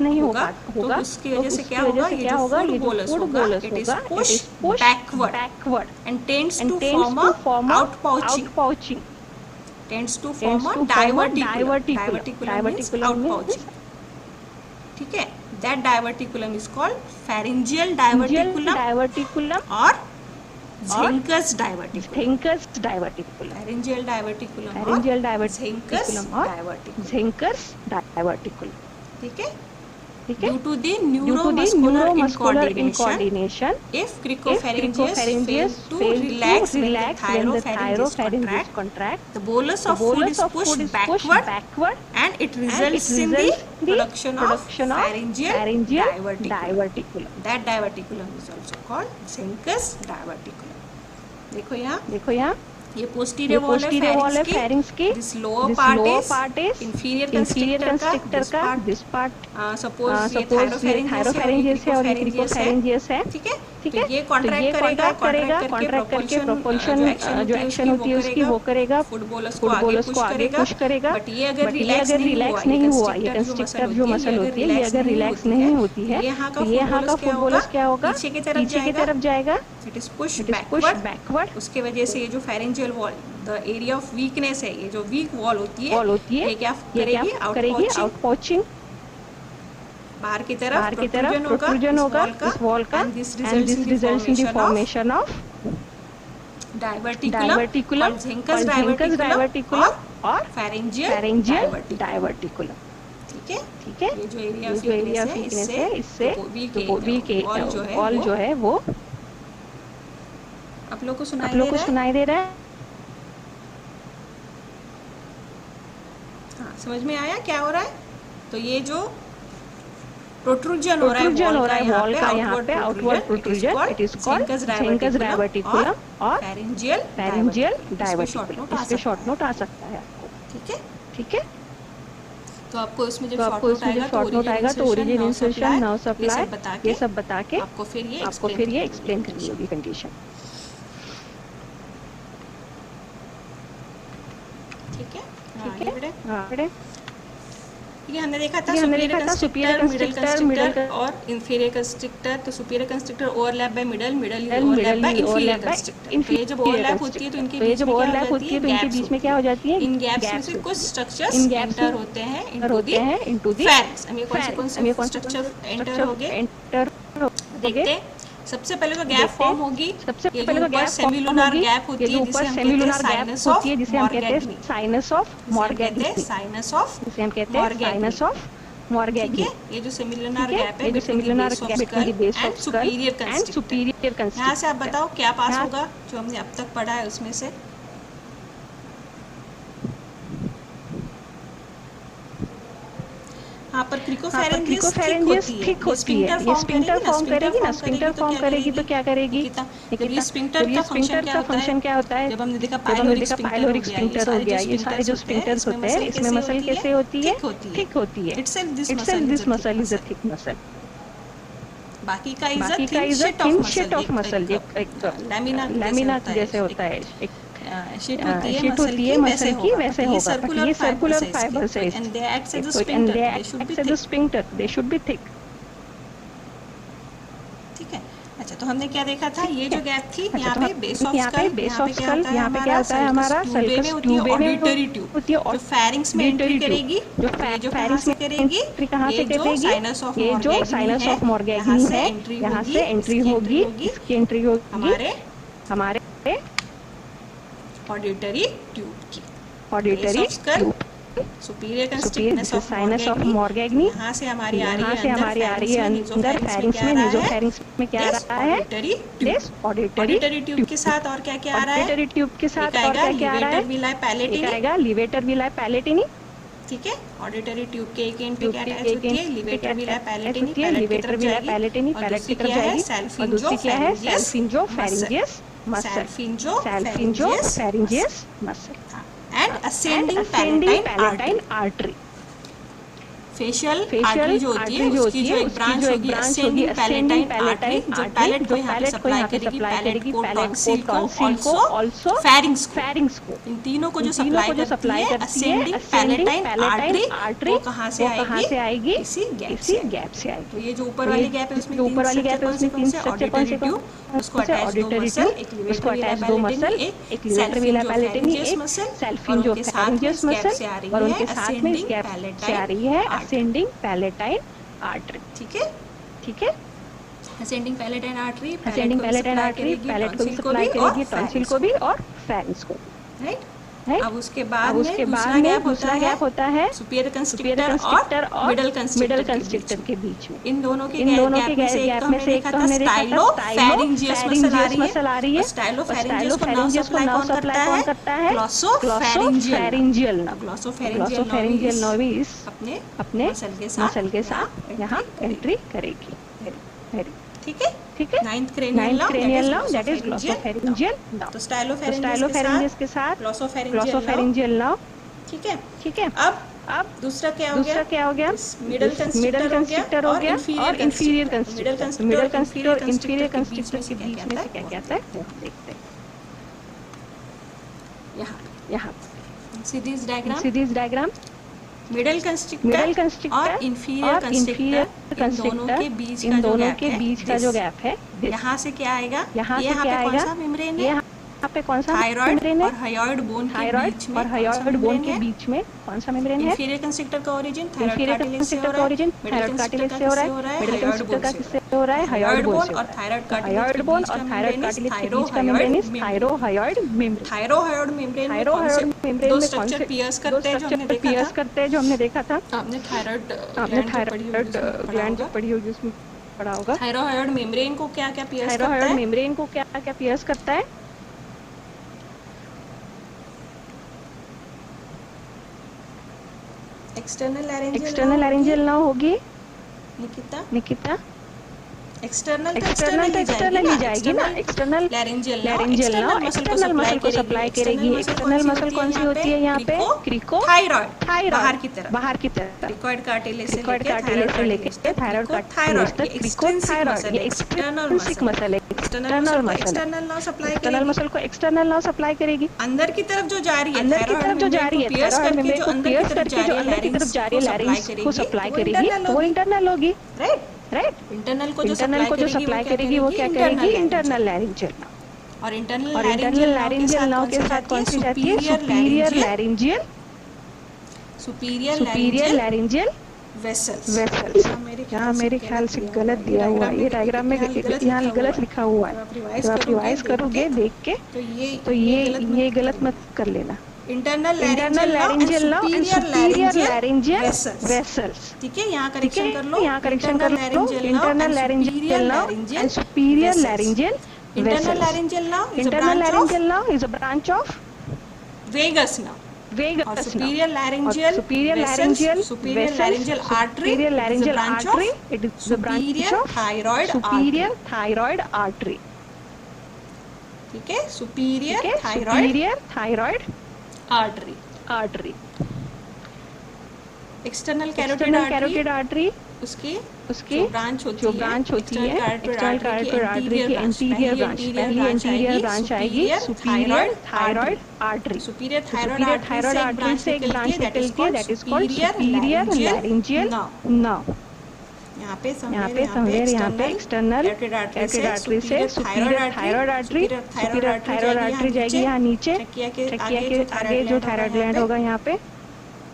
S1: नहीं होगा, तो उसकी वजह से क्या होगा, ये जो फूड बोलस होगा it is push backward and tends to form a outpouching, tends to form a diverticulum means outpouching, ठीक है। that diverticulum is called pharyngeal diverticulum और Zenker's diverticulum, pharyngeal diverticulum और Zenker's diverticulum, ठीक है। Due to the neuromuscular incoordination, if cricopharyngeus fails to relax when the thyropharyngeus contract, the bolus of food is pushed backward and it results in the production of pharyngeal diverticulum. That diverticulum is also called Zenker's diverticulum. देखो यहाँ ये पोस्टीरियर वॉल है फेरिंक्स की, this lower part is inferior constrictor का, दिस पार्ट सपोज ये थायरोफैरिंजियस है और ये क्रिकोफैरिंजियस है, ठीक है। तो ये कॉन्ट्रैक्ट करेगा, कॉन्ट्रैक्ट करके प्रोपल्शन जो एक्शन होती है उसकी वो करेगा, फूड बोलस को आगे पुश करेगा। बट ये अगर रिलैक्स नहीं हुआ, ये कंस्ट्रिक्टर जो मसल होती है ये अगर रिलैक्स नहीं होती है, तो ये यहाँ का फूड बोलस क्या होगा, पीछे की तरफ जाएगा, इट इज पुश बैकवर्ड। उसके वजह से ये जो pharyngeal wall, the area of weakness है, ये जो वीक वॉल होती है ये क्या करेगी, आउटपाउचिंग, बाहर की तरफ प्रोट्रूजन होगा इस वॉल का, and this results in the formation of diverticulum, Zenker's diverticulum और pharyngeal diverticulum, ठीक है। ये जो एरिया ऑफ वीकनेस है इससे वीक वॉल जो है वो आप लोग को सुनाई दे रहा है। हाँ, समझ में आया क्या हो रहा है। तो ये जो प्रोट्रूजन हो रहा है वॉल का यहाँ पे outward protrusion, it is called Zenker's diverticulum और pharyngeal diverticulum। इस पे शॉर्ट नोट आ सकता है आपको, ठीक है। तो आपको इसमें जब शॉर्ट नोट आएगा तो ओरिजिन, इंसर्शन, नर्व सप्लाई ये सब बता के आपको फिर ये एक्सप्लेन करनी होगी कंडीशन, ठीक है। हाँ, ये हमने देखा था सुपीरियर कंस्ट्रिक्टर और इंफीरियर कंस्ट्रिक्टर। तो superior constrictor overlap bye middle overlap bye inferior constrictor. ये जब ओवरलैप होती है तो इनके बीच में क्या हो जाती है, इन गैप्स में से कुछ स्ट्रक्चर्स एंटर होते हैं इनटू द फेरिंक्स। हम ये कौन से स्ट्रक्चर एंटर होंगे देखते हैं। सबसे पहले तो गैप फॉर्म होगी, ये जो ऊपर सेमिलुनार गैप होती है जिसे हम कहते हैं साइनस ऑफ मॉर्गेनी, जिसे हम कहते हैं साइनस ऑफ मॉर्गेनी। ये जो सेमिलुनार गैप है between the base of school and superior constrictor. यहाँ से आप बताओ क्या पास होगा जो हमने अब तक पढ़ा है उसमें से। हाँ, पर क्रिकोफैरिंजियस थिक होती है, ये स्फिंक्टर फॉर्म करेगी ना, स्फिंक्टर फॉर्म करेगी तो क्या करेगी, ये स्फिंक्टर का फंक्शन क्या होता है, जब हमने देखा पाइलोरिक स्फिंक्टर हो गया, ये सारे जो स्फिंक्टर्स होते हैं इसमें मसल कैसे होती है, थिक होती है। Itself this muscle is a thick muscle, बाकी का is a thin sheet of muscle, एक लैमिना जैसे होता है, एक शीट होती है मसल की, वैसे होगा, बट ये सर्कुलर फाइबर्स है and they act as a sphincter, they should be thick. ठीक है, अच्छा तो हमने क्या देखा था, ये जो गैप थी यहाँ पे बेस ऑफ स्कल, यहाँ पे क्या होता है हमारा सल्कस ट्यूब में ऑडिटरी ट्यूब जो फेरिंग्स में एंट्री करेगी, जो फेरिंग्स में करेगी, ये जो साइनस ऑफ मॉर्गेगनी है, यहाँ से एंट्री होगी, इसकी एंट्री होगी हमारे ऑडिटरी ट्यूब की, auditory tube, superior constrictors of sinus of Morgagni, यहाँ से हमारी आ रही है अंदर फेरिंग्स में, नीजोफेरिंग्स में क्या आ रहा है, ऑडिटरी ट्यूब के साथ और क्या क्या आ रहा है, ऑडिटरी ट्यूब के साथ और क्या क्या आ रहा है, लिवेटर विलाई पैलेटिनी। ठीक है, ऑडिटरी ट्यूब के एक एंड पे क्या अटैच होती है, लिवेटर विलाई पैलेटिनी, पैलेट की तरफ जाएगी, salpingopharyngeus muscle and ascending palatine artery। Facial artery जो होती है उसकी जो एक ब्रांच होगी ascending palatine artery, जो पैलेट को यहाँ पे सप्लाई करेगी, पैलेट को, टॉन्सिल को, ऑल्सो फेरिंग्स को, इन तीनों को जो सप्लाई करती है ascending palatine artery, वो कहाँ से आएगी, इसी गैप से आएगी। तो ये जो ऊपर वाली गैप है उसमें तीन स्ट्रक्चर कौन से ट्यूब, उसको अटैच दो मसल, एक लिवेटर विलाई पैलेटिनी, एक सल्फिंजोफैरिंजियस मसल, और उनके साथ में इस गैप से आ रही है ascending palatine artery। ठीक है, ascending palatine artery पैलेट को भी सप्लाई करेगी, टॉन्सिल को भी और फेरिंग्स को, राइट। अब उसके बाद में दूसरा गैप होता है सुपीरियर कंस्ट्रिक्टर और मिडल कंस्ट्रिक्टर के बीच में। इन दोनों के गैप में से एक तो हमने देखा था स्टाइलोफैरिंजियस मसल आ रही है, स्टाइलोफैरिंजियस को नाउ सप्लाई कौन करता है, ग्लॉसोफैरिंजियल नर्व अपने मसल के साथ यहाँ एंट्री करेगी। ठीक है, ninth cranial nerve that is glossopharyngeal nerve. तो स्टाइलोफैरिंजियस के साथ ग्लॉसोफैरिंजियल नर्व। ठीक है, अब दूसरा क्या हो गया, मिडल कंस्ट्रिक्टर हो गया और इंफीरियर कंस्ट्रिक्टर। मिडल कंस्ट्रिक्टर और इंफीरियर कंस्ट्रिक्टर के बीच में क्या क्या आता है वो देखते हैं। यहाँ सीरीज डायग्राम मिडल कंस्ट्रिक्टर और इंफीरियर कंस्ट्रिक्टर इन दोनों के बीच का जो गैप है, यहाँ से क्या आएगा, यहाँ पे कौन सा मेम्ब्रेन है, यहाँ पे कौन सा मेम्ब्रेन है, और हायोइड बोन के बीच में कौन सा मेम्ब्रेन है। इंफीरियर कंस्ट्रिक्टर का ओरिजिन थायराइड कार्टिलेज से हो रहा है, मिडल कंस्ट्रिक्टर का किससे हो रहा है, हायोइड बोन और थायराइड कार्टिलेज के बीच का मेम्ब्रेन इज थायरोहायोइड मेम्ब्रेन। दो स्ट्रक्चर पियर्स करते हैं जो हमने देखा था। आपने थायराइड ग्लैंड जो पढ़ी होगी उसमें पढ़ा होगा। थायरोहायोइड मेम्ब्रेन को क्या क्या पियर्स करता है, एक्सटर्नल लैरिंजियल नर्व होगी निकिता। एक्सटर्नल ही जाएगी ना, external laryngeal nerve external muscle को सप्लाई करेगी। एक्सटर्नल मसल कौन सी होती है यहाँ पे, क्रिको थायराइड, बाहर की तरफ क्रिकोइड कार्टिलेज से लेके थायराइड कार्टिलेज तक क्रिको थायराइड, ये एक्सटर्नल मसल है, एक्सटर्नल मसल को एक्सटर्नल नर्व सप्लाई करेगी। अंदर की तरफ जो जा रही है थायराइड मेम्ब्रेन को पियर्स करके जो अंदर की तरफ जा रही है लैरिंक्स को सप्लाई करेगी, वो इंटरनल होगी, राइट। इंटरनल को जो सप्लाई करेगी वो क्या करेगी, इंटरनल लैरिंजियल नर्व। और इंटरनल लैरिंजियल नर्व के साथ कौन सी जाती है, सुपीरियर लैरिंजियल वेसल्स। यहाँ मेरे ख्याल से गलत दिया हुआ है, ये डायग्राम में यहाँ गलत लिखा हुआ है, तो आप रिवाइज करोगे देख के तो ये गलत मत कर लेना। Internal laryngeal nerve and superior laryngeal vessels. ठीक है, यहाँ करेक्शन कर लो, internal laryngeal nerve and superior laryngeal internal laryngeal nerve is a branch of vagus nerve, और superior laryngeal artery it is the branch of superior thyroid artery. ठीक है, superior thyroid artery. External carotid artery
S2: उसके
S1: जो ब्रांच होती है
S2: एक्सटर्नल कैरोटिड आर्टरी की एंटीरियर ब्रांच, पहली एंटीरियर ब्रांच आएगी superior thyroid artery.
S1: Superior
S2: thyroid artery से एक ब्रांच निकलती है, that is called superior laryngeal nerve. यहाँ पे समवेयर यहाँ पे एक्सटर्नल कैरोटिड आर्टरी से सुपीरियर थायराइड आर्टरी जाएगी यहाँ नीचे, ट्रकिया के आगे जो थायराइड ग्लैंड होगा यहाँ पे।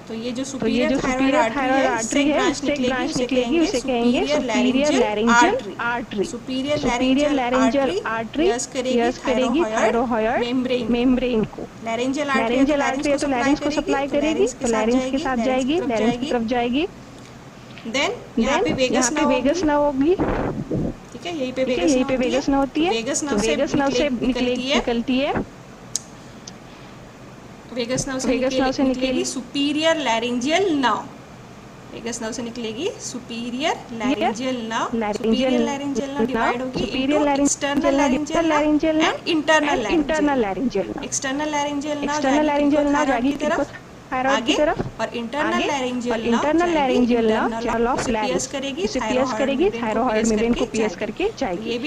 S1: तो ये जो सुपीरियर थायराइड आर्टरी है, इससे एक ब्रांच निकलेगी, उसे कहेंगे superior laryngeal artery. Superior laryngeal artery
S2: करेगी थायरोहायड मेम्ब्रेन को।
S1: लैरिंजियल
S2: आर्टरी है तो लैरिंज को सप्लाई करेगी, तो लैरिंज के साथ जाएगी, लैरिंज की तरफ जाएगी।
S1: देन यहाँ पे वेगस नर्व होगी, ठीक है, यहीं पे वेगस नर्व होती है। वेगस नर्व से निकलती है, वेगस नर्व से निकलेगी superior laryngeal nerve. Vagus nerve से निकलेगी superior laryngeal nerve. Superior laryngeal nerve divide होगी into external laryngeal and internal laryngeal. External laryngeal nerve जाएगी थायराइड की तरफ, और internal laryngeal nerve channel of larynx इसे पियर्स करेगी, थायरोहाइड मेम्ब्रेन को पियर्स करके जाएगी। ये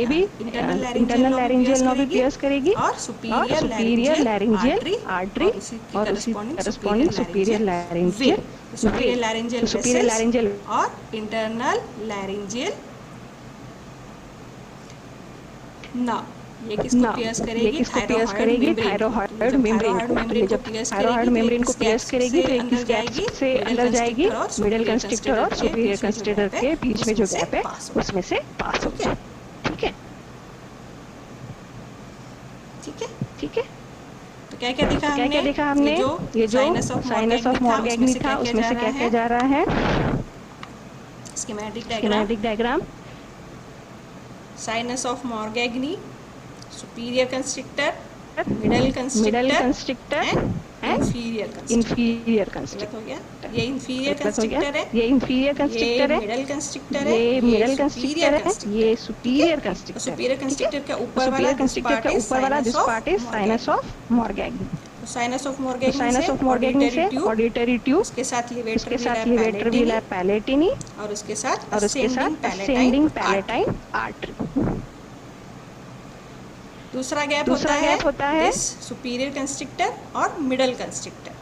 S1: भी इंटरनल लैरिंजियल नर्व भी पियर्स करेगी, और सुपीरियर लैरिंजियल आर्टरी और उसी करस्पॉन्डिंग सुपीरियर लैरिंजियल और इंटरनल लैरिंजियल नर्व। ये किसको पियर्स करेगी? थायरोहाइड मेम्ब्रेन को।
S2: थायरोहाइड मेम्ब्रेन को पियर्स करेगी तो एक गैप से अंदर जाएगी, मिडिल कंस्ट्रिक्टर और सुपीरियर कंस्ट्रिक्टर के बीच में जो गैप है उसमें से पास हो जाए। ठीक है, ठीक है।
S1: तो क्या क्या देखा हमने?
S2: ये जो साइनस ऑफ मॉर्गेग्नी था उसमें से क्या क्या जा रहा है? Schematic diagram.
S1: Sinus of Morgagni, superior constrictor, middle constrictor and inferior constrictor. हो गया, ये इंफीरियर कंस्ट्रिक्टर है, ये मिडल कंस्ट्रिक्टर है, ये
S2: सुपीरियर कंस्ट्रिक्टर।
S1: सुपीरियर कंस्ट्रिक्टर का ऊपर वाला this part is
S2: sinus of Morgagni.
S1: Sinus of Morgagni से
S2: ऑडिटरी ट्यूब,
S1: उसके साथ लिवेटर विला
S2: पैलेटिनी,
S1: और उसके साथ असेंडिंग पैलेटाइन आर्टरी। दूसरा गैप होता है सुपीरियर कंस्ट्रिक्टर और मिडल कंस्ट्रिक्टर।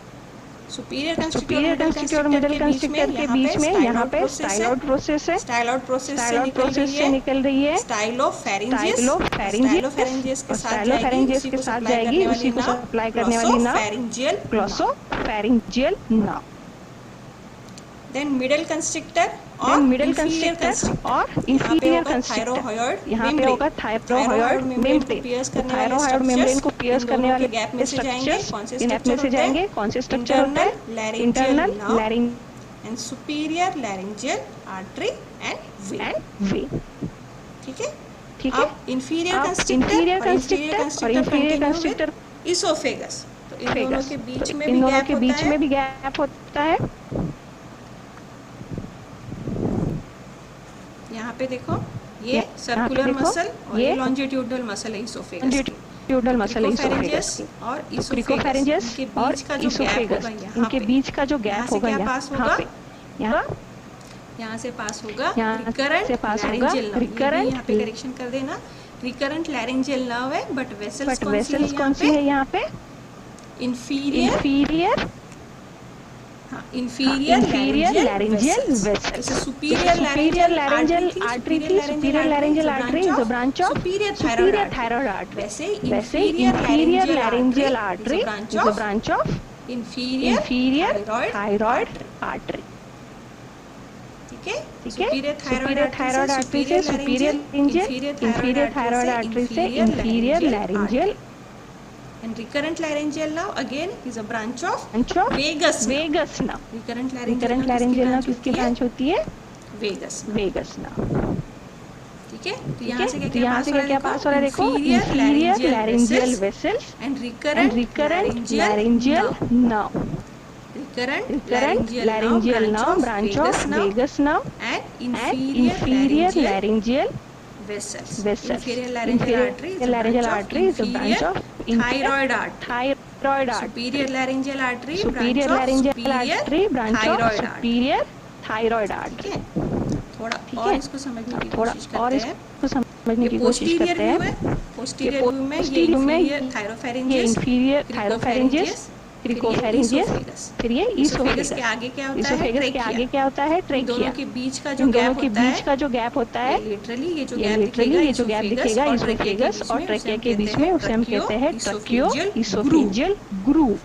S1: सुपीरियर कंस्ट्रिक्टर और मिडल कंस्ट्रिक्टर के बीच में यहाँ पे स्टाइल प्रोसेस है। स्टाइल प्रोसेस से निकल रही है स्टाइलोफैरिंजियस के साथ जाएगी, उसी को सप्लाई करने वाली नाव ग्लॉसोफैरिंजियल नाव। देन मिडल कंस्ट्रिक्टर और इंफीरियर कंस्ट्रिक्टर। यहाँ पे होगा थायरोहाइड मेम्ब्रेन को पियर्स करने वाले गैप में से जाएंगे। कौन से स्ट्रक्चर होते हैं? Internal larynx and superior laryngeal artery and vein. ठीक है। अब इंफीरियर कंस्ट्रिक्टर और इंफीरियर कंस्ट्रिक्टर इसोफेगस, तो इन दोनों के बीच में भी गैप होता है। यहाँ पे देखो, ये सर्कुलर मसल और ये लॉन्जिट्यूडनल मसल है इसोफेगस। और इसोफेगस इनके बीच का जो गैप होगा यहाँ से पास होगा रिकरेंट लैरिंजियल नर्व। यहाँ पे करेक्शन कर देना, रिकरेंट लैरिंजियल नर्व है, बट वेसल्स कौन सी है यहाँ पे? Inferior laryngeal vessel. Superior laryngeal artery थी, superior laryngeal artery is a branch of superior thyroid artery. वैसे inferior laryngeal artery is a branch of inferior thyroid artery. ठीक है। सुपीरियर थायराइड आर्टरी से सुपीरियर इंफीरियर थायराइड आर्टरी से inferior laryngeal. And recurrent laryngeal nerve again is a branch of vagus nerve. Recurrent laryngeal nerve किसकी ब्रांच होती है? Vagus nerve। ठीक है, तो यहाँ से क्या पास हो रहा है? देखो, inferior laryngeal vessels and recurrent laryngeal nerve. Recurrent laryngeal nerve branch of vagus nerve and inferior laryngeal vessels. Inferior laryngeal artery is a branch of thyroid artery. Superior laryngeal artery branch of superior thyroid artery. थोड़ा
S2: ठीक
S1: और
S2: है,
S1: इसको समझने की
S2: थोड़ा
S1: कोशिश
S2: और
S1: करते हैं।
S2: इसको समझने की कोशिश करते हैं।
S1: पोस्टीरियर व्यू में ये
S2: पोस्टीरियर में
S1: इंफीरियर
S2: ये
S1: थायरोफेरेंजियस,
S2: इंफीरियर थायरोफेरेंजियस,
S1: क्रिकोफेरेंजियस, फिर ये
S2: क्रिकोफेरेंजियस,
S1: ईसोफेगस।
S2: फिर ये
S1: ईसोफेगस के
S2: ईसोफेगस।
S1: आगे क्या होता है?
S2: ईसोफेगस के
S1: ट्रेकिया।
S2: आगे क्या होता है?
S1: इन दोनों
S2: ट्रेकिया।
S1: के बीच का जो
S2: इन दोनों
S1: गैप
S2: के
S1: होता
S2: बीच
S1: है,
S2: का जो गैप होता
S1: ये
S2: है,
S1: लिटरली ये जो
S2: ये
S1: गैप
S2: लिटरली
S1: दिखेगा
S2: ये जो गैप
S1: ईसोफेगस
S2: दिखेगा
S1: और ट्रेकिया के
S2: ईसोफेगस
S1: बीच
S2: और
S1: में, उसे
S2: ट्रेकिया
S1: हम
S2: के
S1: कहते
S2: बीच में,
S1: हैं
S2: उसे हम कहते हैं ट्रकियो ईसोफेजियल ग्रूव।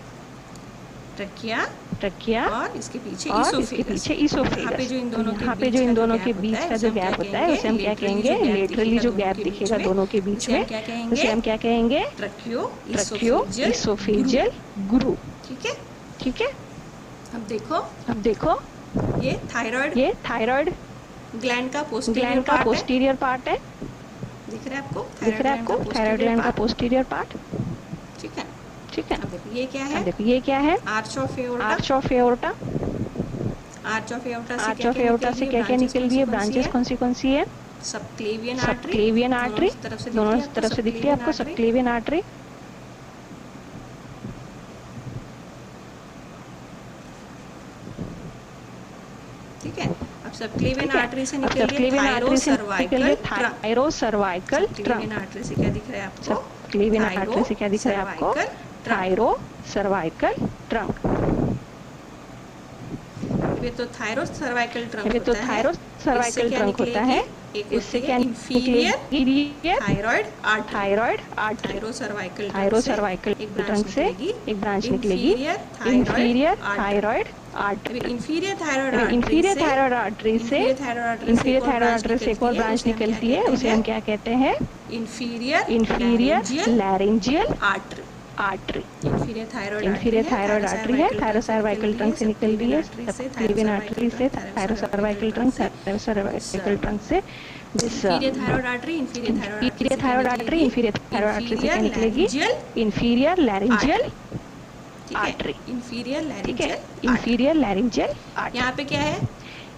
S1: ट्रकिया
S2: ट्रकिया
S1: और इसके पीछे
S2: और इसके
S1: ईसोफेगस।
S2: पीछे
S1: यहाँ
S2: ईसोफेगस।
S1: पे जो इन
S2: तो
S1: दोनों
S2: यहाँ
S1: के
S2: पे जो
S1: बीच
S2: इन
S1: का
S2: दोनों
S1: जो
S2: के
S1: गैप
S2: बीच
S1: होता है
S2: का
S1: उसे
S2: जो
S1: हम क्या
S2: गैप होता है,
S1: कहेंगे?
S2: उसे हम क्या
S1: लिटरली
S2: कहेंगे?
S1: जो गैप
S2: लिटरली
S1: दिखेगा
S2: जो
S1: दोनों
S2: गैप
S1: के बीच
S2: दिखेगा
S1: में,
S2: दोनों के बीच
S1: उसे हम
S2: में,
S1: क्या
S2: उसे
S1: कहेंगे?
S2: हम क्या कहेंगे?
S1: ट्रकियो
S2: ट्रकियो ईसोफेजियल ग्रूव।
S1: ठीक है।
S2: ठीक है।
S1: अब देखो,
S2: अब देखो,
S1: ये थायराइड
S2: ये थायराइड
S1: ग्लैंड का पोस्टीरियर
S2: ग्लैंड का
S1: पार्ट है।
S2: पोस्टीरियर पार्ट है।
S1: दिख रहा है आपको?
S2: दिख रहा है आपको? थायराइड ग्लैंड का पोस्टीरियर पार्ट।
S1: ठीक है।
S2: ठीक है।
S1: अब देखो ये क्या है?
S2: अब देखो ये क्या है?
S1: Arch of aorta.
S2: Arch of aorta.
S1: Arch of aorta
S2: arch of aorta से क्या क्या निकल रही है? ब्रांचेस कौन सी है?
S1: Subclavian artery.
S2: Subclavian artery. दोनों तरफ से दिखती है आपको
S1: सबक्लेवियन
S2: सबक्लेवियन आर्टरी।
S1: ठीक है। अब सबक्लेवियन
S2: ठीक है।
S1: आर्टरी से
S2: अब
S1: निकल रही है
S2: सबक्लेवियन आर्टरी से निकल रही
S1: थायरोसर्वाइकल
S2: है
S1: trunk.
S2: Thyrocervical
S1: subclavian
S2: trunk.
S1: Artery से क्या दिख रहा है आपको?
S2: सबक्लेवियन आर्टरी से क्या दिख रहा है आपको? थायरोसर्वाइकल ट्रंक।
S1: ये तो थायरोसर्वाइकल ट्रंक
S2: ये तो
S1: होता है।
S2: थायरोसर्वाइकल ट्रंक होता है। इससे क्या
S1: इंफीरियर
S2: निकलेगी?
S1: Thyroid artery.
S2: Thyroid artery. Thyrocervical trunk से एक ब्रांच निकलेगी, inferior thyroid artery.
S1: Inferior thyroid
S2: thyroid artery से इंफीरियर थायराइड आर्टरी से एक और ब्रांच निकलती है, उसे हम क्या कहते हैं?
S1: Inferior
S2: laryngeal
S1: artery.
S2: Artery.
S1: Inferior
S2: thyroid artery है, थायरोसर्वाइकल ट्रंक से निकल रही है, सबक्लेवियन आर्टरी से थायरोसर्वाइकल ट्रंक से
S1: inferior thyroid artery
S2: inferior thyroid artery से क्या निकलेगी? Inferior laryngeal artery.
S1: इंफीरियर
S2: ठीक है। Inferior laryngeal artery.
S1: यहाँ पे क्या है?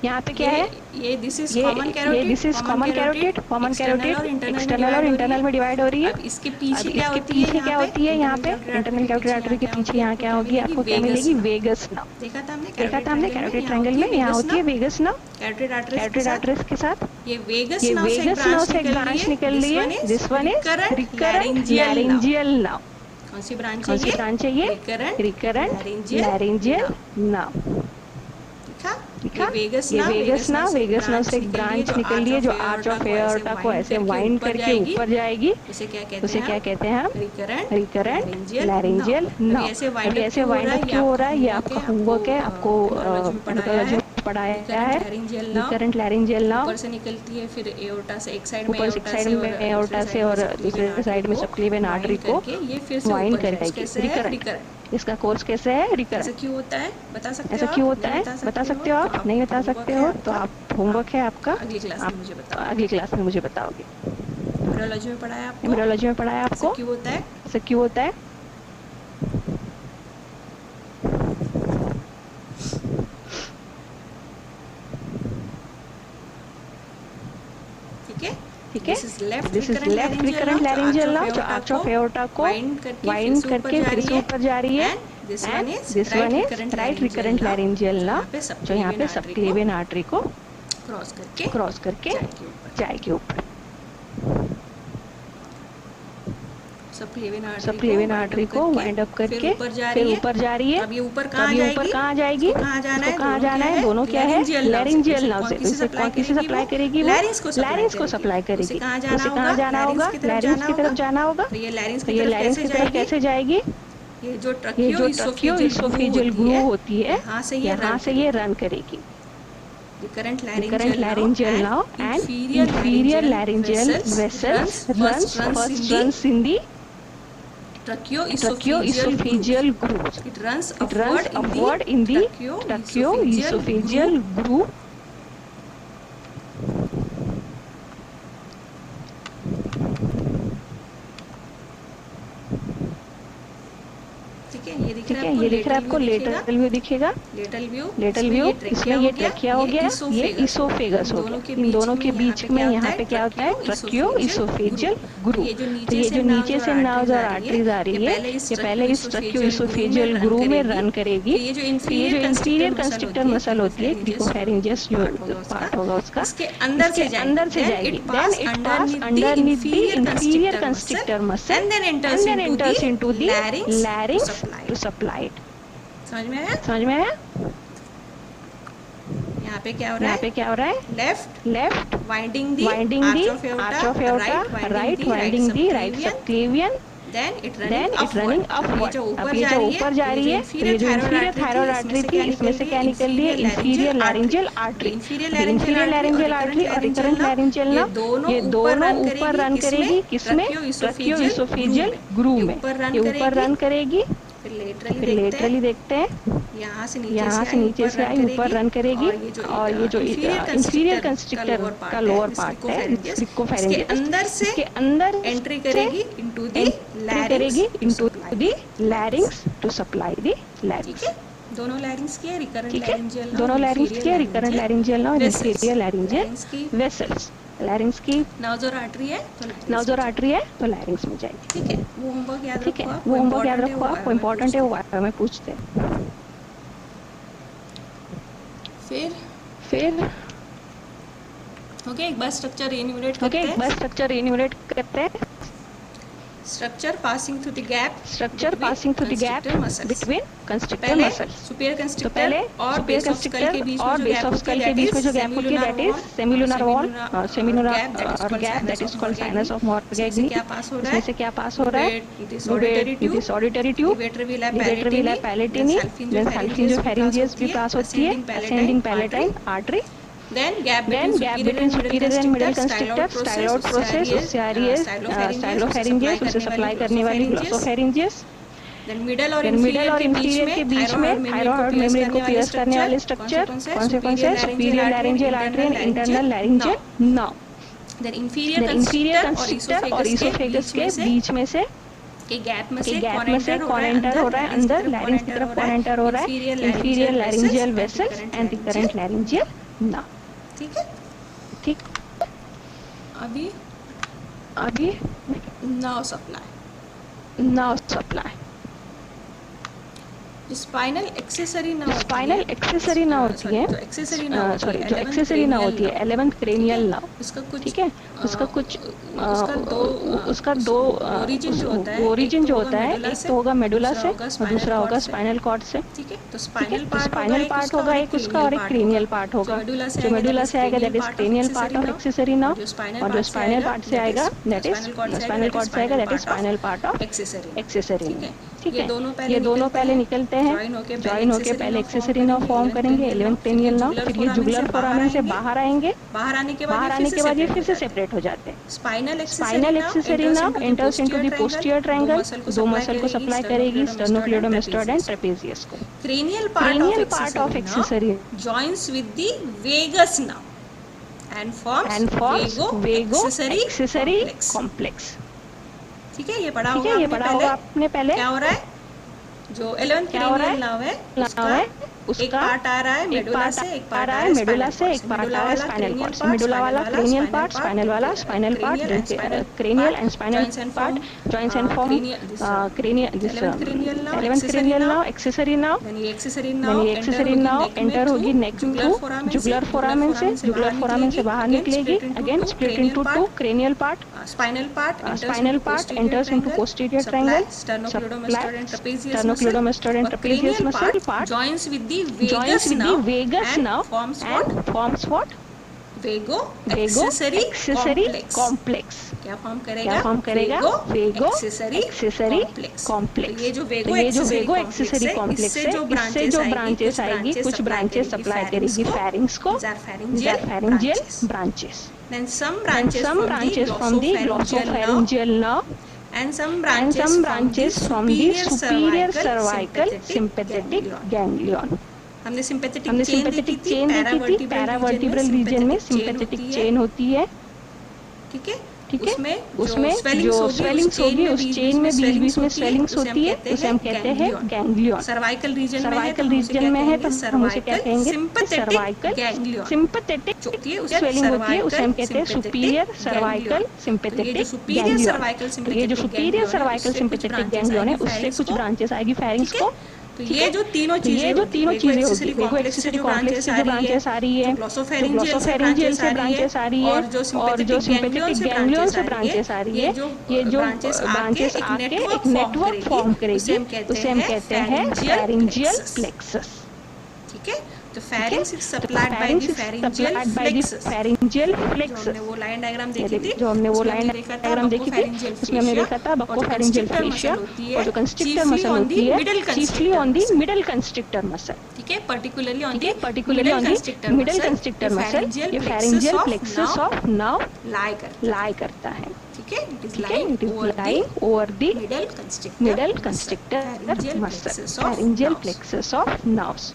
S2: यहाँ पे क्या है?
S1: ये दिस इज
S2: ये
S1: common carotid.
S2: This is common carotid external और इंटरनल में डिवाइड हो रही है।
S1: अब इसके पीछे क्या
S2: होती है यहाँ पे? इंटरनल कैरोटिड आर्टरी के पीछे यहाँ क्या होगी? आपको क्या मिलेगी? Vagus nerve.
S1: देखा था
S2: हमने कैरोटिड ट्रायंगल में यहाँ होती है vagus nerve.
S1: Carotid
S2: carotid artery के साथ
S1: ये वेगस
S2: ये
S1: नर्व
S2: से एक ब्रांच निकल रही है। This one is recurrent laryngeal nerve.
S1: कौन सी ब्रांच
S2: है ये? Recurrent laryngeal nerve.
S1: ये वेगस
S2: नर्व से एक ब्रांच निकल रही है जो आर्च ऑफ एओर्टा को ऐसे वाइंड करके ऊपर जाएगी।
S1: उसे क्या
S2: कहते हैं? Recurrent laryngeal nerve. ऐसे वाइंड क्यों हो रहा है? ये आपका होमवर्क है, आपको एंडोक्राइनोलॉजी में पढ़ाया गया है। रिकरेंट लैरिंजियल नर्व
S1: ऊपर से निकलती है, फिर एओर्टा से एक साइड में
S2: एओर्टा से और दूसरे साइड में सबक्लेवियन आर्टरी को वाइंड करेगी। रिकरेंट। इसका कोर्स कैसे है? रिकरेंट।
S1: ऐसा क्यों होता है? बता सकते हो?
S2: ऐसा क्यों होता है? बता सकते हो आप? नहीं बता सकते हो तो आप होमवर्क है आपका,
S1: अगली क्लास में मुझे बताओ।
S2: अगली क्लास में मुझे बताओगे।
S1: एम्ब्रियोलॉजी में पढ़ाया आपको?
S2: एम्ब्रियोलॉजी में पढ़ाया आपको?
S1: ऐसा क्यों होता है?
S2: ऐसा क्यों होता है? ठीक है। This is left recurrent laryngeal nerve जो आर्च ऑफ एओर्टा को वाइंड करके फिर से ऊपर जा रही है। And this one is right recurrent laryngeal nerve जो यहाँ पे सबक्लेवियन आर्टरी को क्रॉस करके जाएगी ऊपर। सबक्लेवियन आर्टरी को वाइंड अप करके फिर ऊपर जा रही है।
S1: अब ये ऊपर
S2: कहाँ जाएगी? कहाँ जाना है? दोनों क्या है? लैरिंजियल नर्व से। इसे किसे सप्लाई करेगी? वो लैरिंग्स को सप्लाई करेगी। उसे कहाँ जाना होगा? लैरिंग्स की तरफ जाना होगा।
S1: ये लैरिंग्स
S2: की तरफ कैसे जाएगी?
S1: ये जो
S2: ट्रकियो इसोफेजियल ग्रूव होती है, यहाँ से ये रन करेगी।
S1: Recurrent
S2: laryngeal nerve and inferior laryngeal vessels runs in the tracheo-esophageal groove.
S1: It runs
S2: upward in the tracheo-esophageal groove.
S1: ठीक है, ये
S2: दिख रहा है आपको, लेटरल व्यू दिखेगा। लेटरल व्यू इसमें ये ट्रकिया हो गया, ये इसोफेगस हो गया। इन दोनों के बीच में यहाँ पे क्या होता है, ट्रकियो इसोफेजियल ग्रूव। तो ये जो नीचे से नर्व्स और आर्टरीज आ रही है, ये पहले इस ट्रकियो इसोफेजियल ग्रूव में रन करेगी। ये जो इंफीरियर कंस्ट्रक्टर मसल होती है, क्रिकोफैरिंजियस जो पार्ट होगा उसका, इसके अंदर से जाएगी। Then it pass underneath the inferior constrictor muscle and then enters into the larynx to supply it.
S1: समझ में आया? यहाँ पे क्या हो रहा है? Left winding the arch of aorta, right winding the right subclavian, then it running upward.
S2: अब ये जो ऊपर जा रही है, तो ये जो इंफीरियर थायराइड आर्टरी थी, इसमें से क्या निकल रही है, inferior laryngeal artery. Inferior laryngeal artery और रिकरेंट लैरिंजियल नर्व, ये दोनों ऊपर रन करेगी। किसमें? ट्रकियो इसोफेजियल ग्रूव में ये ऊपर रन करेगी। फिर लेटरली देखते हैं, यहाँ से नीचे से आई ऊपर रन करेगी। और ये जो इंफीरियर कंस्ट्रक्टर का लोअर पार्ट है, क्रिकोफैरिंजियस, इसके अंदर एंट्री करेगी into the larynx to supply the larynx.
S1: दोनों लैरिंग्स की है, recurrent
S2: laryngeal nerve, inferior laryngeal vessels. Larynx की नर्व्स और आर्टरी है तो लैरिंग्स में जाएगी।
S1: ठीक है, वो होमवर्क याद रखो आप,
S2: वो इम्पोर्टेंट है, वो वाइवा में पूछते हैं। फिर
S1: ओके, एक बार स्ट्रक्चर एन्यूमरेट करते हैं। Structure passing through the gap
S2: between constrictor muscles.
S1: Superior
S2: तो
S1: constrictor
S2: पहले
S1: और
S2: superior constrictor और base of skull के बीच में जो gap होती है, that is semilunar wall, semilunar gap, that is called sinus of Morgagni। इसमें से क्या पास हो रहा है? This auditory tube, levator villi palatini, then salpingopharyngeus भी पास होती है, ascending palatine artery।
S1: Then gap
S2: between superior and middle constrictor, styloid process, उससे आ रही है stylopharyngeus, उसे सप्लाई करने वाली glossopharyngeus।
S1: Then middle और inferior के बीच में
S2: थायरॉइड मेम्ब्रेन को पियर्स करने वाले स्ट्रक्चर कौन से हैं? Superior laryngeal artery and internal laryngeal nerve.
S1: Then inferior constrictor और
S2: इसोफेगस के बीच में से
S1: गैप में
S2: से कौन एंटर हो रहा है? अंदर लैरिंक्स की तरफ कौन एंटर हो रहा है? Inferior laryngeal vessels and recurrent laryngeal nerve. ठीक। अभी
S1: नाउ सप्लाई स्पाइनल एक्सेसरी ना
S2: होती है, जो एक्सेसरी ना होती है 11th क्रेनियल नर्व। ठीक है, उसका दो ओरिजिन जो होता है, एक तो होगा मेडुला से और दूसरा होगा स्पाइनल कॉर्ड से।
S1: ठीक है, तो
S2: स्पाइनल पार्ट होगा एक उसका और एक क्रेनियल पार्ट होगा। जो मेडुला से आएगा that is cranial part of accessory nerve, और जो स्पाइनल पार्ट से आएगा दैट इज स्पाइनल कॉर्ड से आएगा that is spinal part of accessory nerve. ठीक है, ये दोनों पहले निकलते हैं, ज्वाइन होके पहले एक्सेसरी नर्व फॉर्म करेंगे, 11th क्रेनियल नर्व। फिर ये जुगुलर फोरामेन से बाहर आएंगे, बाहर आने के बाद ये फिर से सेपरेट हो जाते हैं।
S1: Spinal
S2: accessory nerve enters into the posterior triangle, दो मसल को सप्लाई करेगी, स्टर्नोक्लेडोमास्टोइड एंड ट्रेपेजियस को।
S1: Cranial
S2: part of accessory
S1: joins with the vagus nerve and forms vago
S2: accessory complex.
S1: ठीक है, ये पढ़ा होगा आपने पहले। क्या हो रहा है? जो 11th क्रेनियल नर्व है, उसका एक पार्ट आ रहा है मेडुला से, एक पार्ट आ रहा है स्पाइनल कॉर्ड से। मेडुला वाला क्रेनियल पार्ट, स्पाइनल वाला spinal part, cranial and spinal part joints and form cranial. 11th cranial nerve accessory nerve, ये एक्सेसरी नर्व एंटर होगी नेक थ्रू जुगुलर फोरामेन से, जुगुलर फोरामेन से बाहर निकलेगी, again split into two cranial part, spinal part
S2: enters into posterior triangle, sternocleidomastoid and trapezius muscle part
S1: joins with the
S2: vagus nerve and forms what?
S1: Vago accessory complex। क्या फॉर्म करेगा? Vago accessory complex। ये जो Vago accessory complex है, इससे जो ब्रांचेस आएगी, कुछ ब्रांचेस सप्लाई करेगी pharynx को, pharyngeal branches। Then some branches from the glossopharyngeal nerve and some branches from the superior cervical sympathetic ganglion। हमने सिंपैथेटिक चेन देखी थी, पैरावर्टिब्रल रीजन में सिंपैथेटिक चेन होती है। ठीक है,
S2: ठीक है, उसमें जो स्वेलिंग्स होगी उस चेन में बीच में स्वेलिंग्स होती है, उसे हम कहते हैं गैंग्लियन।
S1: सर्वाइकल रीजन
S2: में है तो हम उसे क्या कहेंगे, सर्वाइकल सिंपैथेटिक स्वेलिंग होती है, उसे हम कहते हैं सुपीरियर सर्वाइकल सिंपैथेटिक गैंग्लियन। ये जो सुपीरियर सर्वाइकल सिंपैथेटिक गैंग्लियन है उससे कुछ ब्रांचेस आएगी फेरिंग्स को।
S1: तो ये जो तीनों चीजें
S2: होगी, वेगो एक्सेसरी कॉम्प्लेक्स से जो ब्रांचेस आ रही है, ग्लोसोफेरिंजियल से ब्रांचेस आ रही है, और जो सिंपैथेटिक गैंग्लियन से ब्रांचेस आ रही है, ये जो ब्रांचेस आके एक नेटवर्क फॉर्म करेगी, उसे हम कहते हैं फेरिंजियल प्लेक्सस।
S1: ठीक है, तो pharynx is supplied by the pharyngeal plexus. हमने वो लाइन डायग्राम देखी थी,
S2: जो हमने वो लाइन डायग्राम देखी थी, उसमें हमने देखा था बक्कोफेरिंजियल फेशिया, और जो कंस्ट्रिक्टर मसल होती है chiefly on the middle constrictor muscle.
S1: ठीक है, particularly on the
S2: middle constrictor muscle, ये pharyngeal plexus of now lie करता है।
S1: ठीक है,
S2: it is lying over the middle constrictor muscle, pharyngeal plexus of nous.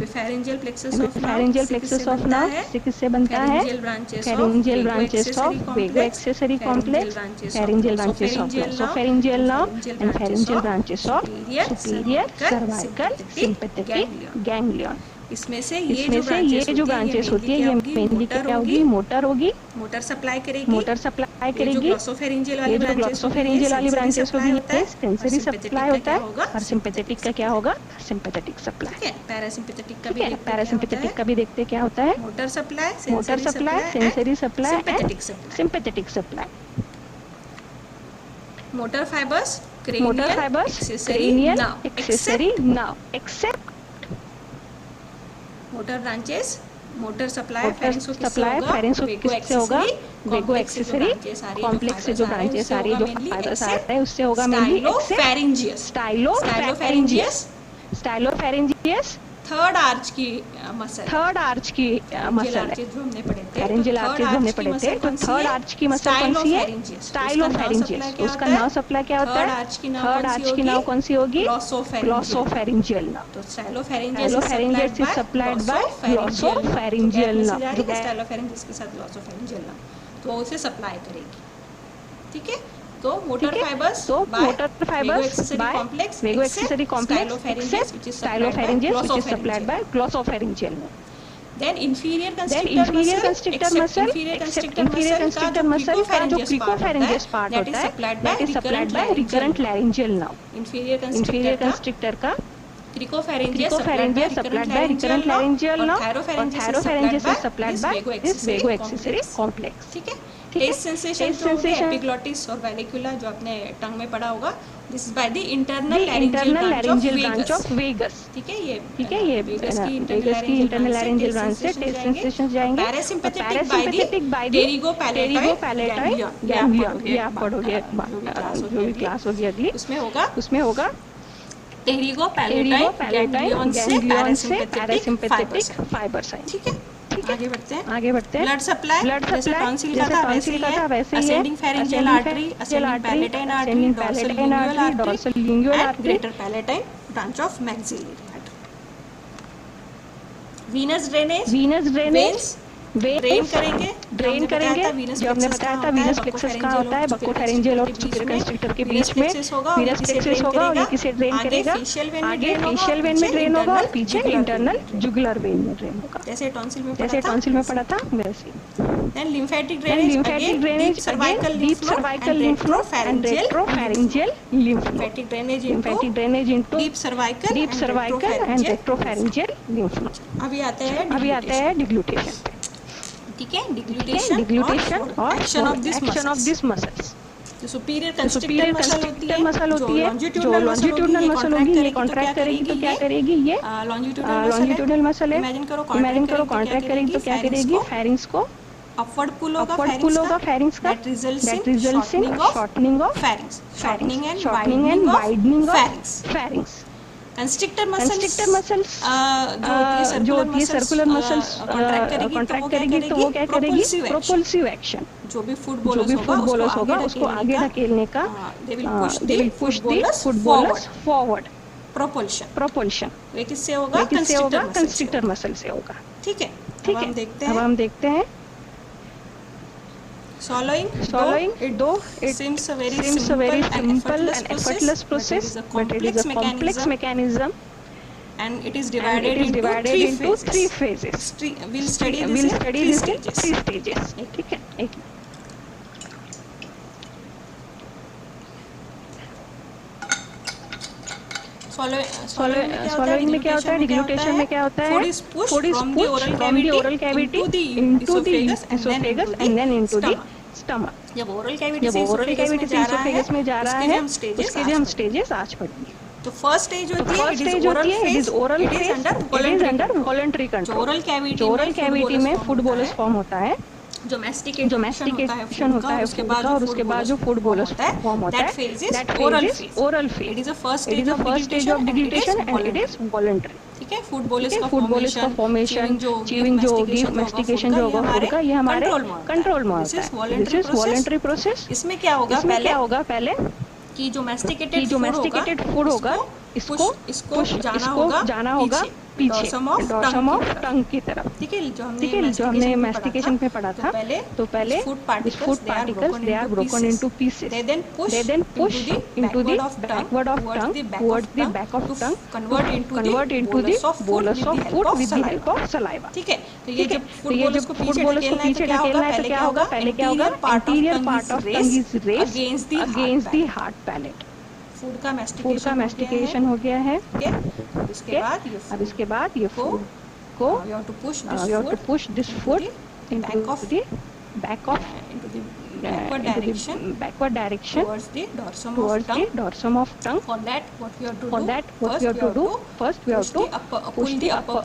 S1: Pharyngeal plexus
S2: of now किससे बनता है, pharyngeal branches of vago accessory complex, pharyngeal branches of glossopharyngeal nerve and pharyngeal branches of superior cervical sympathetic ganglion.
S1: इसमें से ये जो ब्रांचेस होती है ये
S2: मेनली क्या होगी,
S1: मोटर सप्लाई करेगी,
S2: ये जो ग्लोसोफेरिंजियल वाली ब्रांचेस होगी ये सेंसरी सप्लाई होता है, और सिंपैथेटिक का क्या होगा, सिंपैथेटिक सप्लाई। पैरासिम्पैथेटिक का भी देखते क्या होता है, motor supply, sensory supply and sympathetic supply.
S1: Motor fibres
S2: cranial accessory nerve except
S1: motor branches, motor supply
S2: pharynx किससे होगा, वेगो एक्सेसरी कॉम्प्लेक्स से जो ब्रांचेस आ रही है, जो फाइबर्स आ रहा है उससे होगा मेनली स्टाइलोफेरिंजियस
S1: थर्ड आर्च की मसल
S2: है, फेरिंजियल आर्चेज हमने पढ़े थे, तो थर्ड आर्च की मसल कौन सी है, स्टाइलोफेरिंजियस। उसका नर्व सप्लाई क्या होता है, थर्ड आर्च की नर्व कौन सी होगी, ग्लोसोफेरिंजियल नर्व।
S1: तो stylopharyngeus
S2: is supplied by glossopharyngeal nerve,
S1: stylopharyngeus के साथ ग्लोसोफेरिंजियल नर्व, तो उसे सप्लाई करेगी। ठीक है, तो motor fibres
S2: by vago accessory complex stylopharyngeus which is supplied by glossopharyngeal nerve.
S1: Then inferior constrictor muscle
S2: का जो क्रिकोफेरिंजियस पार्ट होता है that is supplied by recurrent laryngeal nerve। inferior constrictor का क्रिकोफेरिंजियस supplied by recurrent laryngeal nerve, और थायरोफेरिंजियस is supplied by this vago accessory complex।
S1: ठीक है, टेस्ट सेंसेशन एपिग्लॉटिस और वेलिकुला जो आपने टंग में पढ़ा होगा, this is by the internal laryngeal branch of vagus. ठीक है, ये वेगस की इंटरनल लैरिंजियल ब्रांच से टेस्ट सेंसेशंस जाएंगे। Parasympathetic by the pterygopalatine ganglion, ये आप पढ़ोगे जो भी क्लास होगी अगली, उसमें होगा टेरिगोपैलेटाइन गैंग्लियन से पैरासिम्पैथेटिक फाइबर्स आएंगे। ठीक है, आगे बढ़ते हैं। ब्लड सप्लाई जैसे टॉन्सिल का था वैसे ही है, ascending pharyngeal artery, ascending palatine artery, dorsal lingual artery, greater palatine branch of maxillary artery. Venus drainage drain करेंगे जो हमने बताया था, वीनस प्लेक्सस कहाँ होता है, बक्कोफेरिंजियल और सुपीरियर कंस्ट्रिक्टर के बीच में वीनस प्लेक्सस होगा, और ये किसे ड्रेन करेगा, आगे फेशियल वेन में ड्रेन होगा और पीछे इंटरनल जुगुलर वेन में ड्रेन होगा, जैसे टॉन्सिल में पढ़ा था वैसे। Then lymphatic drainage
S2: cervical lymph node and retropharyngeal lymph node. Lymphatic drainage into deep cervical and retropharyngeal lymph node.
S1: अभी आता है
S2: डिग्लूटेशन।
S1: ठीक है, डिग्लूटेशन
S2: और एक्शन ऑफ दिस मसल्स।
S1: जो सुपीरियर कंस्ट्रिक्टर
S2: मसल होती है, जो लॉन्जिट्यूडनल मसल होगी, ये कॉन्ट्रैक्ट करेगी तो क्या करेगी, ये लॉन्जिट्यूडनल मसल है। इमेजिन करो कॉन्ट्रैक्ट करेगी तो क्या करेगी, फेरिंग्स को
S1: अपवर्ड पुल होगा फेरिंग्स का, that results in shortening of pharynx, shortening and widening of pharynx. Constrictor muscles जो होती है सर्कुलर मसल्स कॉन्ट्रैक्ट करेगी तो वो क्या करेगी, प्रोपल्सिव एक्शन। जो भी फुट बोलर्स होगा उसको आगे ढकेलने का, they will push the foot bowlers forward, propulsion. ये किससे होगा, कंस्ट्रिक्टर मसल से होगा। ठीक है, अब हम देखते हैं Swallowing, though it seems a very simple and effortless process, but it is a complex mechanism, and it is divided into three phases. We'll study this in three stages.
S2: ठीक है. Swallowing में क्या होता है? Deglutition में क्या होता है?
S1: Food is pushed from the oral cavity into the esophagus and then into the
S2: stomach.
S1: जब oral cavity से esophagus में जा रहा है,
S2: उसके लिए हम stages आज पढ़ेंगे.
S1: तो फर्स्ट स्टेज होती है, it is oral phase, it is under voluntary control. जो oral cavity में फूड बोलस फॉर्म होता है, जो मैस्टिकेशन होता है उसके बाद, और उसके बाद जो फूड बोलस फॉर्म होता है, that phase is oral phase. It is the first stage of deglutition and it is voluntary. ठीक है. फूड बोलस
S2: का फॉर्मेशन, च्यूइंग जो होगी, मैस्टिकेशन जो होगा फूड का, ये हमारे कंट्रोल में होता है. This is voluntary process.
S1: इसमें क्या होगा
S2: पहले
S1: कि जो मैस्टिकेटेड फूड होगा, इसको जाना होगा पीछे, डॉर्सम ऑफ टंग की तरफ. ठीक है. जो हमने मैस्टिकेशन में पढ़ा था, तो पहले food particles they are broken into pieces. They then push into the backward of tongue towards the back of tongue, convert into the bolus of food with the help of saliva. ठीक है. तो ये जब
S2: फूड बोलस को पीछे ढकेलना है तो क्या होगा? पहले क्या होगा? Interior part of tongue is raised against the hard palette.
S1: Food का मैस्टिकेशन
S2: हो गया है.
S1: इसके बाद ये फूड
S2: को
S1: you have to
S2: push this food into the backward direction
S1: towards the
S2: dorsum of tongue.
S1: For that, what we have to do?
S2: First we have to push the upper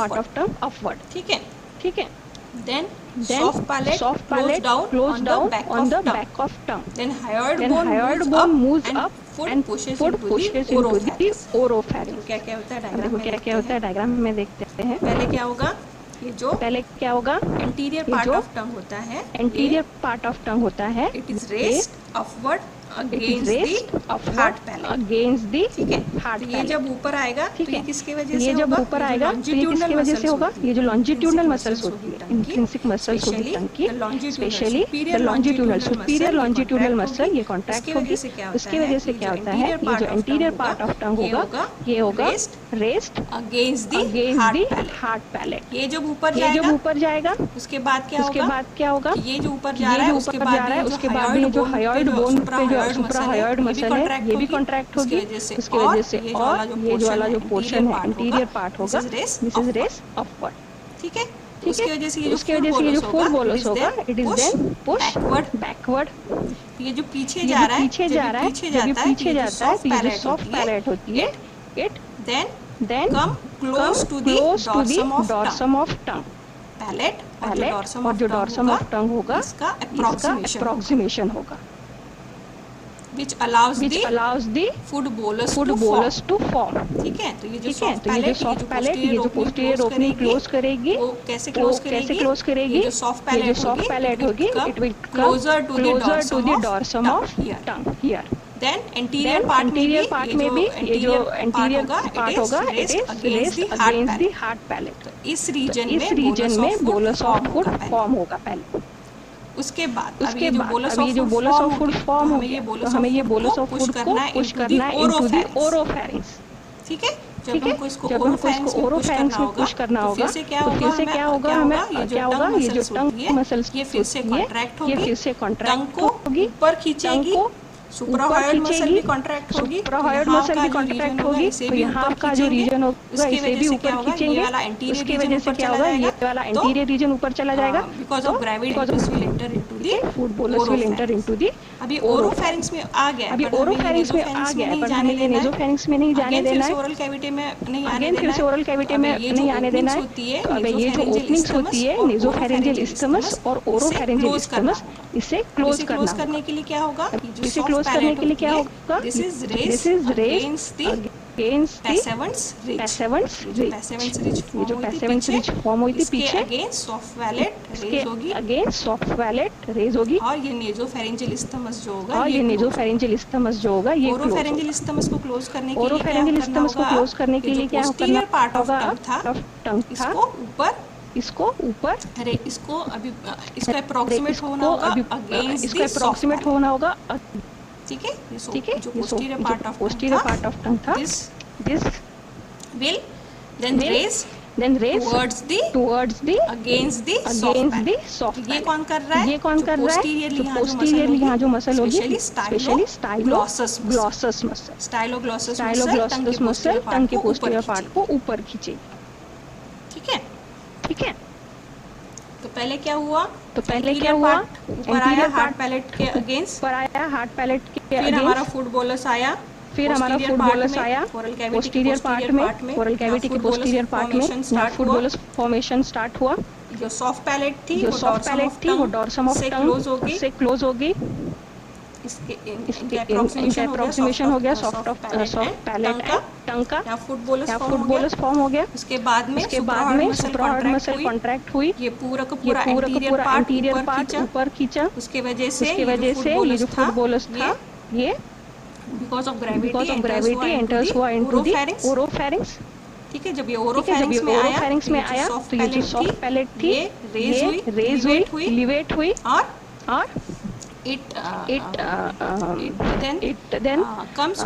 S2: part of tongue upward.
S1: ठीक है. Then soft palate
S2: close down on the back of tongue.
S1: Then hyoid bone moves up
S2: and
S1: pushes
S2: into the oropharynx.
S1: क्या होता है
S2: डायग्राम में देखते हैं.
S1: पहले क्या होगा? इंटीरियर
S2: पार्ट ऑफ टंग होता है.
S1: It is raised upward against the heart. ये जब ऊपर आएगा तो ये किसकी वजह से
S2: होगा? ये जो लॉन्जिट्यूडनल मसल्स होती है, इंट्रिंसिक मसल्स होती है टंग की, specially the longitudinal superior longitudinal muscle, ये कॉन्ट्रैक्ट होगी. उसकी वजह से क्या होता है? ये जो इंटीरियर पार्ट ऑफ टंग होगा, ये होगा rest
S1: against
S2: the hard palate.
S1: ये जब ऊपर जाएगा उसके बाद क्या होगा? ये जो ऊपर जा रहा है उसके बाद ये जो हायोइड बोन पे जो सुप्राहायोइड मसल है, ये भी कॉन्ट्रैक्ट होगी. उसकी वजह से और ये जो वाला जो पोर्शन है इंटीरियर पार्ट होगा, दिस इज रेस अपवर्ड. ठीक है.
S2: उसकी वजह से ये जो फूड बोलस होगा, it is then push backward.
S1: ये जो पीछे जा रहा है,
S2: पीछे जाता है, तो ये जो सॉफ्ट पैलेट होती है, it then
S1: come close to the
S2: dorsum of tongue.
S1: Palate
S2: और जो डॉर्सम ऑफ टंग होगा,
S1: इसका
S2: अप्रोक्सीमेशन होगा,
S1: which allows the food bolus
S2: to form.
S1: ठीक है. तो ये जो
S2: सॉफ्ट पैलेट, ये जो पोस्टीरियर ओपनिंग क्लोज करेगी,
S1: वो कैसे क्लोज करेगी?
S2: ये जो सॉफ्ट पैलेट होगी, it will
S1: closer to the
S2: dorsum of tongue here.
S1: Then anterior part में भी ये जो anterior part होगा, it is raised against the heart palate. इस रीजन में bolus of food फॉर्म होगा पहले. उसके बाद अभी ये जो bolus of food फॉर्म हो गया, तो हमें ये bolus of food को पुश करना है into the oropharynx. ठीक है.
S2: जब हमको इसको ओरोफैरिंक्स में पुश करना होगा, तो फिर से क्या होगा? ये जो टंग मसल्स
S1: ये फिर से कॉन्ट्रैक्ट
S2: होगी,
S1: ऊपर खींचेगी, सुप्राहायोइड मसल भी कॉन्ट्रैक्ट होगी, तो यहाँ का जो रीजन होगा इसे भी ऊपर खींचेंगे. उसकी वजह से क्या होगा? ये वाला एंटीरियर रीजन ऊपर चला जाएगा. Because of gravity this will enter into the
S2: food bolus will enter into the.
S1: अभी ओरोफैरिंक्स में आ गया,
S2: पर हमें ये नेसोफैरिंक्स में नहीं जाने देना है.
S1: ओरल कैविटी में नहीं
S2: आने देना है. तो अब ये जो ओपनिंग्स होती है नेसोफैरिंजियल इस्टमस और ओरोफैरिंजियल इस्टमस, इसे क्लोज
S1: करने के लिए क्या होगा?
S2: इसे क्लोज करने के लिए क्या होगा?
S1: This is raised against the Passavant's ridge. ये जो पैसेवेंस रिज फॉर्म हुई थी पीछे, अगेंस्ट सॉफ्ट पैलेट रेज होगी, और ये नेसोफैरिंजियल इस्टमस जो होगा, ये ओरोफैरिंजियल इस्टमस को क्लोज करने के लिए क्या करना होगा?
S2: क्या करना होगा?
S1: पार्ट ऑफ टंग था, इसको
S2: इसको ऊपर,
S1: अरे इसको अभी इसका अप्रोक्सीमेट होना होगा अगेंस्ट
S2: इसका अप्रोक्सीमेट होना होगा,
S1: ठीक है।
S2: ठीक है,
S1: जो पोस्टीरियर पार्ट ऑफ
S2: टंग था, this
S1: will then raise
S2: towards the
S1: against the
S2: soft
S1: ये
S2: palate।
S1: कौन कर रहा है?
S2: ये कौन कर रहा है? जो पोस्टीरियरली यहाँ जो मसल होगी, स्पेशली स्टाइलोग्लॉसस मसल, स्टाइलोग्लॉसस मसल टंग के पोस्टीरियर पार्ट को ऊपर खींचेगी।
S1: ठीक है,
S2: ठीक है।
S1: तो पहले क्या हुआ? ऊपर आया हार्ड पैलेट के अगेंस्ट, फिर हमारा फूड बोलस आया,
S2: फिर हमारा फूड बोलस आया पोस्टीरियर पार्ट में, ओरल कैविटी के पोस्टीरियर पार्ट में फूड बोलस फॉर्मेशन स्टार्ट हुआ।
S1: जो सॉफ्ट पैलेट थी
S2: वो डॉर्सम ऑफ टंग से क्लोज होगी।
S1: इसके
S2: अप्रोक्सीमेशन हो गया सॉफ्ट पैलेट टंग का, या फूड बोलस फॉर्म हो गया। उसके बाद में सुप्राऑर्डिनल मसल कॉन्ट्रैक्ट हुई,
S1: ये पूरा का पूरा एंटीरियर पार्ट ऊपर खींचा। उसके वजह से
S2: ये जो फूड बोलस था, ये
S1: because of gravity
S2: enters हुआ into the oropharynx।
S1: ठीक है, जब ये ओरोफैरिंक्स में आया
S2: तो ये जो सॉफ्ट पैलेट थी ये रेज हुई, एलिवेट हुई, और
S1: it
S2: then
S1: comes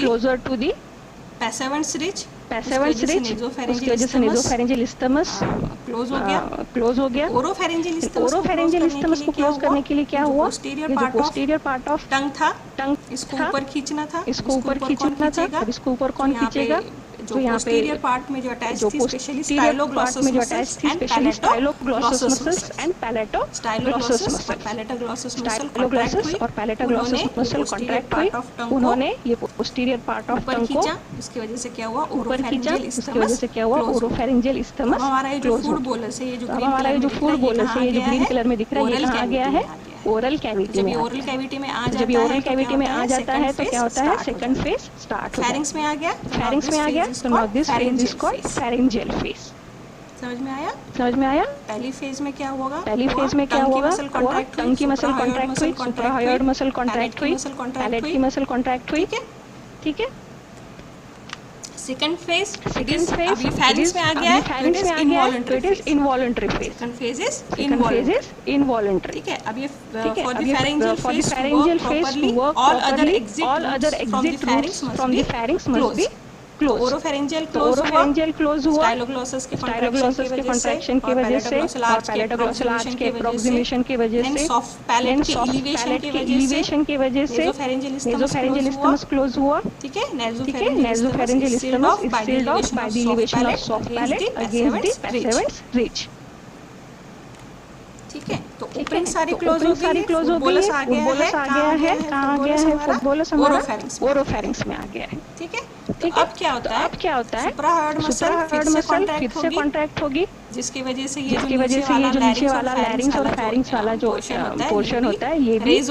S2: closer to the
S1: passavant ridge,
S2: उसकी वजह से नेसोफैरिंजियल स्टमस क्लोज हो गया। ओरोफैरिंजियल स्टमस को क्लोज करने के लिए क्या हुआ? पोस्टीरियर पार्ट ऑफ टंग
S1: इसको ऊपर खींचना था,
S2: इसको ऊपर कौन खींचेगा?
S1: जो यहाँ पे पार्ट में जो अटैच थी specially स्टाइलोग्लॉसस
S2: muscles and palatoglossus muscle, और पैलेटोग्लॉसस मसल कॉन्ट्रैक्ट हुई। उन्होंने ये पोस्टीरियर पार्ट ऑफ टंग को
S1: इसकी वजह से क्या हुआ?
S2: ऊपर खींचा, उसकी वजह से क्या हुआ? ओरोफैरिंजियल स्टमस क्लोज हो गया। अब हमारा जो फूड बोलस है, ये जो ग्रीन कलर में दिख रहा है, ये कहाँ गया है? ओरल कैविटी में।
S1: ओरल कैविटी में आ
S2: जाता है तो क्या होता है? सेकंड फेज स्टार्ट होता है।
S1: फेरिंग्स में आ गया,
S2: तो now this phase is called pharyngeal phase.
S1: समझ में आया? पहली फेज में क्या होगा?
S2: टंग की मसल कॉन्ट्रैक्ट हुई, सुप्राहायोइड मसल कॉन्ट्रैक्ट हुई, पैलेट की मसल कॉन्ट्रैक्ट हुई। ठीक है।
S1: सेकंड फेज अभी फेरिंग्स में आ गया है, it is involuntary phase. Second phase is involuntary. ठीक है, अब ये for the pharyngeal phase to work
S2: all other exit routes from the pharynx must be close.
S1: Oropharyngeal
S2: close हुआ
S1: स्टाइलोग्लॉसस के
S2: कॉन्ट्रैक्शन की वजह से, और पैलेटोग्लॉसल आर्च के अप्रोक्सीमेशन की वजह से,
S1: सॉफ्ट पैलेट के एलिवेशन की वजह से
S2: नेसोफैरिंजियल स्टमस क्लोज हुआ।
S1: ठीक है,
S2: nasopharyngeal isthmus is sealed off by the elevation of soft palate against the Passavant's ridge. ठीक है, तो ओपनिंग सारी क्लोज हो गई, बोलस आ गया है, कहाँ आ गया है? फूड बोलस हमारा ओरोफैरिंक्स में आ गया है। ठीक है, तो अब क्या होता है? सुप्राहायोइड मसल फिर से कॉन्ट्रैक्ट होगी, जिसकी वजह से ये जो नीचे वाला लैरिंक्स और फेरिंक्स वाला जो पोर्शन होता है, ये रेज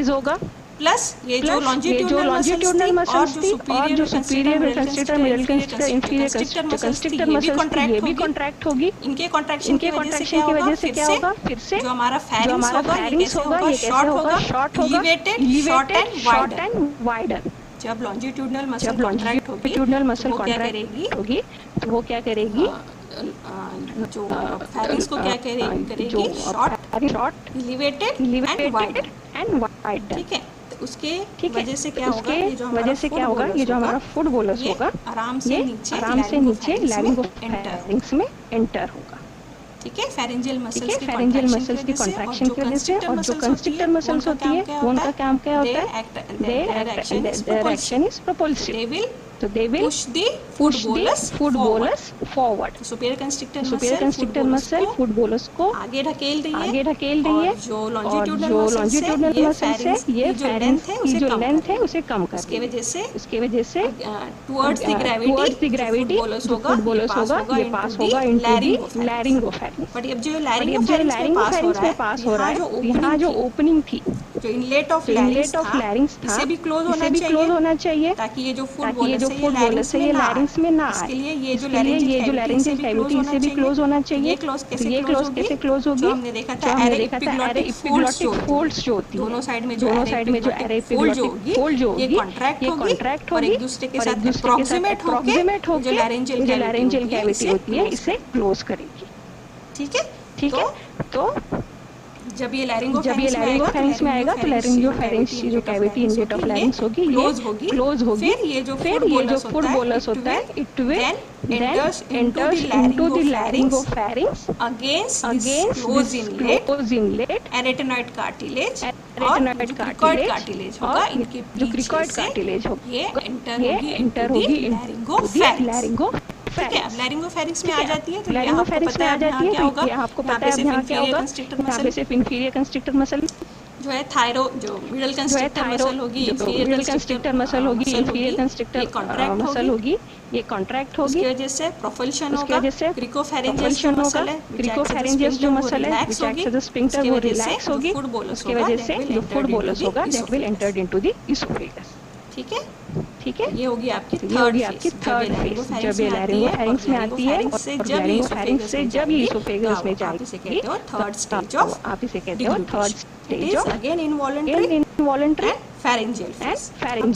S2: होगा। प्लस ये जो लॉन्जिट्यूडनल मसल्स थी और जो superior constrictor, middle constrictor, inferior constrictor muscles थी, ये भी कॉन्ट्रैक्ट होगी। इनके कॉन्ट्रैक्शन की वजह से क्या होगा? फिर से जो हमारा फेरिंक्स होगा, ये कैसे होगा? शॉर्ट होगा, एलिवेटेड, शॉर्ट एंड वाइडर। जब लॉन्जिट्यूडनल मसल कॉन्ट्रैक्ट होगी तो वो क्या करेगी? जो फेरिंक्स को क्या करेगी? Short, elevated and wider. ठीक है, उसके वजह से क्या होगा? ये जो हमारा फूड बोलस होगा, आराम से नीचे लैरिंगोफैरिंक्स में एंटर होगा। ठीक है, फेरिंजियल मसल्स की कॉन्ट्रैक्शन की वजह से, और जो कंस्ट्रिक्टर मसल्स होती है उनका काम क्या होता है? देयर एक्शन इज प्रोपल्सिव, तो they will push the food bolus forward. Superior constrictor muscle food bolus को आगे ढकेल रही है, जो लॉन्जिट्यूडनल मसल्स है, ये फेरिंक्स की जो लेंथ है उसे कम कर, उसके वजह से towards the gravity food bolus होगा, ये पास होगा इनटू द लैरिंगोफैरिंक्स। बट अब जो लैरिंगोफैरिंक्स में पास हो रहा है, यहाँ जो ओपनिंग थी, जो इनलेट ऑफ लैरिंक्स था, इसे भी क्लोज होना चाहिए, ताकि ये जो फूड बोलस है ये लैरिंक्स में ना आए। इसके लिए ये जो लैरिंजियल कैविटी, इसे भी क्लोज होना चाहिए। ये क्लोज कैसे क्लोज होगी? जो हमने देखा था एरे एपिग्लॉटिक फोल्ड्स जो होती है, दोनों साइड में जो एरे एपिग्लॉटिक फोल्ड जो होगी, ये कॉन्ट्रैक्ट होगी और एक दूसरे के साथ अप्रोक्सीमेट होकर जो लैरिंजियल कैविटी होती है, इसे क्लोज करेगी।
S1: ठीक है,
S2: ठीक है। तो
S1: जब ये लैरिंगोफैरिंग्स में आएगा तो
S2: लैरिंगोफैरिंग्स की जो कैविटी इनलेट ऑफ लैरिंग्स होगी ये क्लोज होगी। फिर ये जो फुट बोलस होता है it will then enters into the laryngopharynx against this closed inlet
S1: arytenoid cartilage
S2: होगा,
S1: इनके
S2: जो क्रिकॉइड कार्टिलेज होगा
S1: ये
S2: एंटर होगी इनटू लैरिंगोफैरिंक्स।
S1: ठीक है, अब लैरिंगोफैरिंक्स में आ जाती है तो
S2: लैरिंगोफैरिंक्स में आ जाती है तो ये आपको पता है यहाँ क्या होगा, यहाँ पे सिर्फ इंफीरियर कंस्ट्रिक्टर मसल
S1: जो है थायरो, जो मिडल कंस्ट्रिक्टर मसल होगी,
S2: मिडल कंस्ट्रिक्टर मसल होगी, इंफीरियर कंस्ट्रिक्टर मसल होगी, ये कॉन्ट्रैक्ट होगी।
S1: उसकी वजह से प्रोपल्शन होगा,
S2: वजह से
S1: क्रिकोफैरिंजियस जो मसल है,
S2: क्रिकोफैरिंजियस जो मसल है which acts as a sphincter वो रिलैक्स होगी। उसकी वजह से जो फूड बोलस होगा that will entered into the oesophagus.
S1: ठीक है,
S2: ठीक है,
S1: ये होगी आपकी
S2: थर्ड फेज जब ये लैरिंगोफैरिंक्स में आती है और लैरिंगोफैरिंक्स से जब ये इसोफेगस में जाएगी
S1: थर्ड स्टेज ऑफ
S2: आप इसे कहते हो third stage of
S1: again involuntary pharyngeal phase.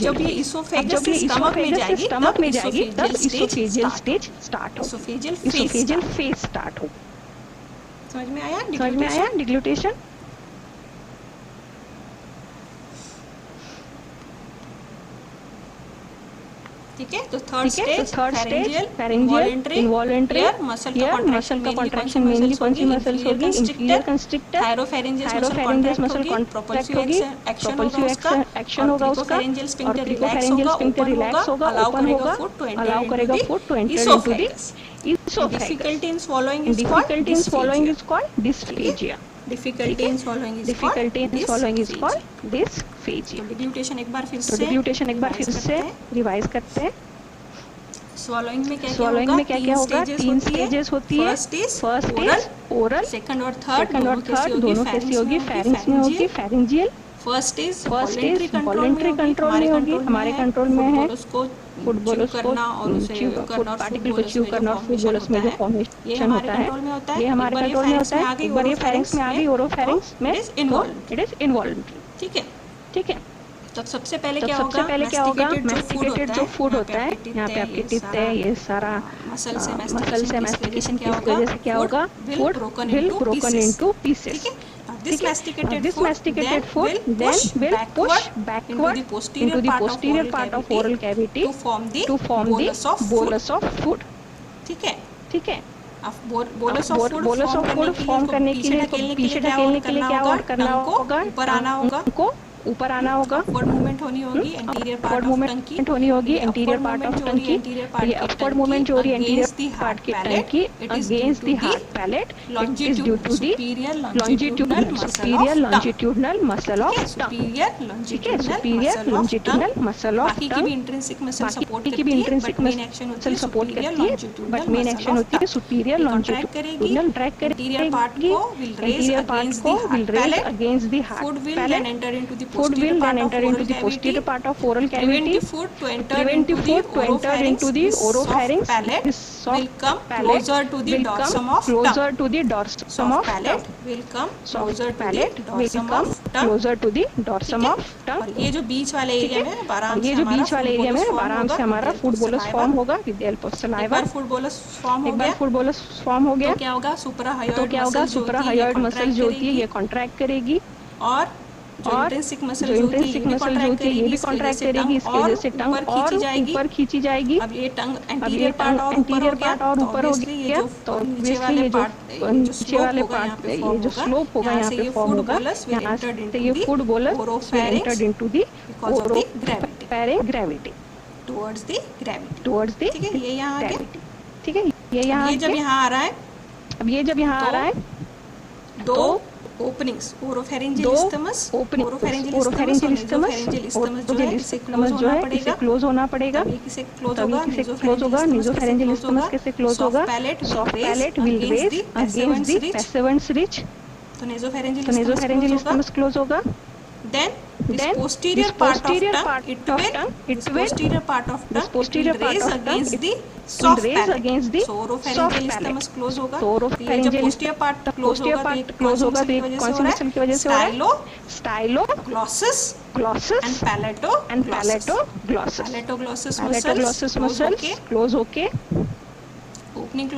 S1: जब ये इसोफेगस से स्टमक में जाएगी तब इसोफेजियल स्टेज स्टार्ट हो, इसोफेजियल फेज स्टार्ट हो। समझ में आया डिग्लूटेशन? ठीक है, तो third stage pharyngeal involuntary muscle का कॉन्ट्रैक्शन मेनली कौन सी मसल्स होगी? Inferior constrictor, thyropharyngeus muscle contract होगी, प्रोपल्सिव एक्शन होगा उसका, और क्रिकोफैरिंजियल स्फिंक्टर रिलैक्स होगा, ओपन होगा, अलाउ करेगा food to enter into the oesophagus. Difficulty in swallowing
S2: is called dysphagia.
S1: Difficulty in swallowing is
S2: called dysphagia.
S1: तो डिग्लूटेशन एक बार फिर से
S2: रिवाइज करते हैं।
S1: स्वॉलोइंग में क्या
S2: होगा? 3 स्टेजेस होती है। फर्स्ट इज ओरल,
S1: सेकंड और थर्ड
S2: दोनों कैसी होगी? फेरिंक्स में होगी, pharyngeal.
S1: First is
S2: voluntary control में होगी, हमारे कंट्रोल में है। फूड बोलस को पार्टिकल को च्यू करना और फूड बोलस में जो फॉर्मेशन होता है ये हमारे कंट्रोल में होता है। एक बार ये फेरिंक्स में आ गई ओरोफैरिंक्स में इट इज इनवॉलंटरी। ठीक है,
S1: तब सबसे पहले क्या होगा?
S2: मैस्टिकेटेड जो फूड होता है, यहाँ पे आपके टिप है, ये सारा मसल से मैस्टिकेशन की वजह से क्या होगा? Food will broken into pieces. This masticated food then will push backward into the posterior part of oral cavity to form the bolus of food. ठीक है। अब bolus of food फॉर्म करने के लिए पीछे ढकेलने के लिए क्या और करना होगा? ऊपर आना होगा,
S1: अपवर्ड मूवमेंट होनी होगी, एंटीरियर पार्ट
S2: ऑफ टंग की, ये अपवर्ड मूवमेंट जो हो रही है एंटीरियर पार्ट की टंग की against the hard palate, it is due to the superior longitudinal muscle of tongue. ठीक है, superior longitudinal muscle of tongue. बाकी की भी इंट्रिंसिक मसल सपोर्ट करती है, बट मेन एक्शन होती है सुपीरियर लॉन्जिट्यूडनल। ड्रैग करेगी, एंटीरियर पार्ट को will raise against the hard palate. Food will then enter into the posterior part of oral cavity. Prevent the food to enter into the oropharynx. This soft palate will come closer to the dorsum of tongue. Soft palate will come closer to the dorsum of tongue.
S1: और ये जो बीच वाले एरिया में
S2: आराम से हमारा फूड बोलस फॉर्म होगा with the help of saliva.
S1: एक बार फूड बोलस
S2: फॉर्म हो गया
S1: तो क्या होगा? सुपराहायोइड
S2: मसल जो होती है ये कॉन्ट्रैक्ट करेगी,
S1: और जो इंट्रिंसिक मसल जो होती है ये भी कॉन्ट्रैक्ट करेगी। इसकी वजह से टंग और ऊपर खींची जाएगी। अब ये टंग एंटीरियर पार्ट और ऊपर हो गया, तो नीचे वाले पार्ट ये जो स्लोप होगा यहाँ पे फॉर्म होगा, यहाँ से ये food bolus entered into the gravity towards the
S2: gravity.
S1: ठीक है, ये यहाँ आ गया।
S2: ठीक है, ये यहाँ
S1: जब यहाँ आ रहा है,
S2: अब ये जब यहाँ आ रहा है
S1: दो ओपनिंग्स, ओरोफैरिंजियल स्टमस जो है इसे क्लोज होना पड़ेगा।
S2: इसे क्लोज होगा, नेसोफैरिंजियल स्टमस कैसे क्लोज होगा? Soft palate will raise against the Passavant's ridge,
S1: तो नेसोफैरिंजियल
S2: स्टमस क्लोज होगा।
S1: Then this posterior part of tongue, it will raise against the soft palate. So oropharyngeal stomach close होगा, ये जो posterior part close होगा,
S2: कौन सी मसल की वजह से हो रहा है? Stylo
S1: glossus and palatoglossus
S2: muscles close होके
S1: ओपनिंग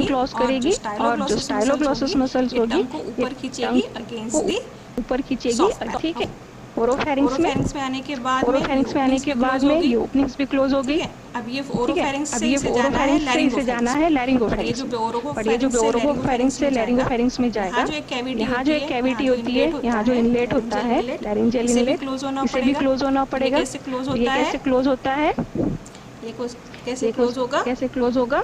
S1: क्लोज करेगी और जो स्टाइलोग्लॉसस मसल्स होगी ऊपर खींचेगी अगेंस्ट दी
S2: ऊपर खींचेगी, ठीक है। ओरोफेरिंक्स में
S1: आने के बाद में
S2: ये ओपनिंग्स भी क्लोज हो गई।
S1: अब ये ओरोफेरिंक्स से जाना है लैरिंगोफेरिंक्स,
S2: और ये जो ओरोफेरिंक्स से लैरिंगोफेरिंक्स में जाएगा, यहाँ जो एक कैविटी होती है, यहाँ जो इनलेट होता है लैरिंजियल इनलेट, इसे भी क्लोज होना पड़ेगा। ये कैसे क्लोज होता है,
S1: कैसे
S2: क्लोज होगा?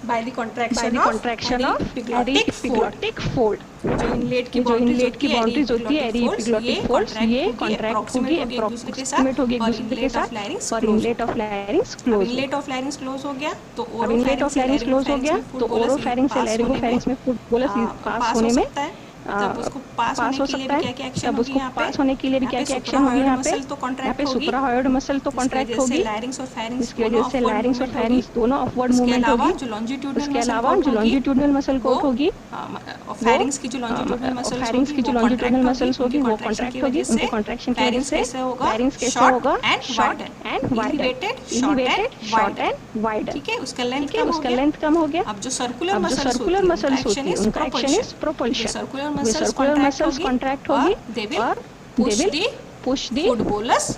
S1: by the contraction of
S2: epiglottic fold.
S1: जो इनलेट की
S2: बाउंड्रीज होती है एपिग्लॉटिक फोल्ड्स, ये कॉन्ट्रैक्ट होगी, अप्रॉक्सीमेट होगी एक दूसरे के साथ, और inlet of larynx close.
S1: Inlet of larynx close हो गया तो
S2: इनलेट ऑफ लैरिंक्स क्लोज हो गया तो ओरोफेरिंक्स से लैरिंगोफेरिंक्स में फुटबोलस पास होने में
S1: तब उसको पास
S2: हो सकता है। तब उसको पास होने के लिए भी क्या क्या एक्शन होगी यहाँ पे? यहाँ पे सुप्राहायोइड मसल तो कॉन्ट्रैक्ट होगी, इसकी वजह से लैरिंक्स और फेरिंक्स दोनों अपवर्ड मूवमेंट होगी। इसके अलावा जो लॉन्जिट्यूडनल मसल कोट होगी,
S1: फेरिंग्स की जो
S2: लॉन्जिट्यूडनल मसल्स होगी वो कॉन्ट्रैक्ट होगी, उनके कॉन्ट्रैक्शन की वजह से फेरिंग्स कैसे होगा? Short and wider, short and wider,
S1: ठीक है। उसका
S2: लेंथ कम हो गया।
S1: अब जो सर्कुलर
S2: मसल्स होती है उनका action is propulsion. Circular muscles contract होगी और they will push the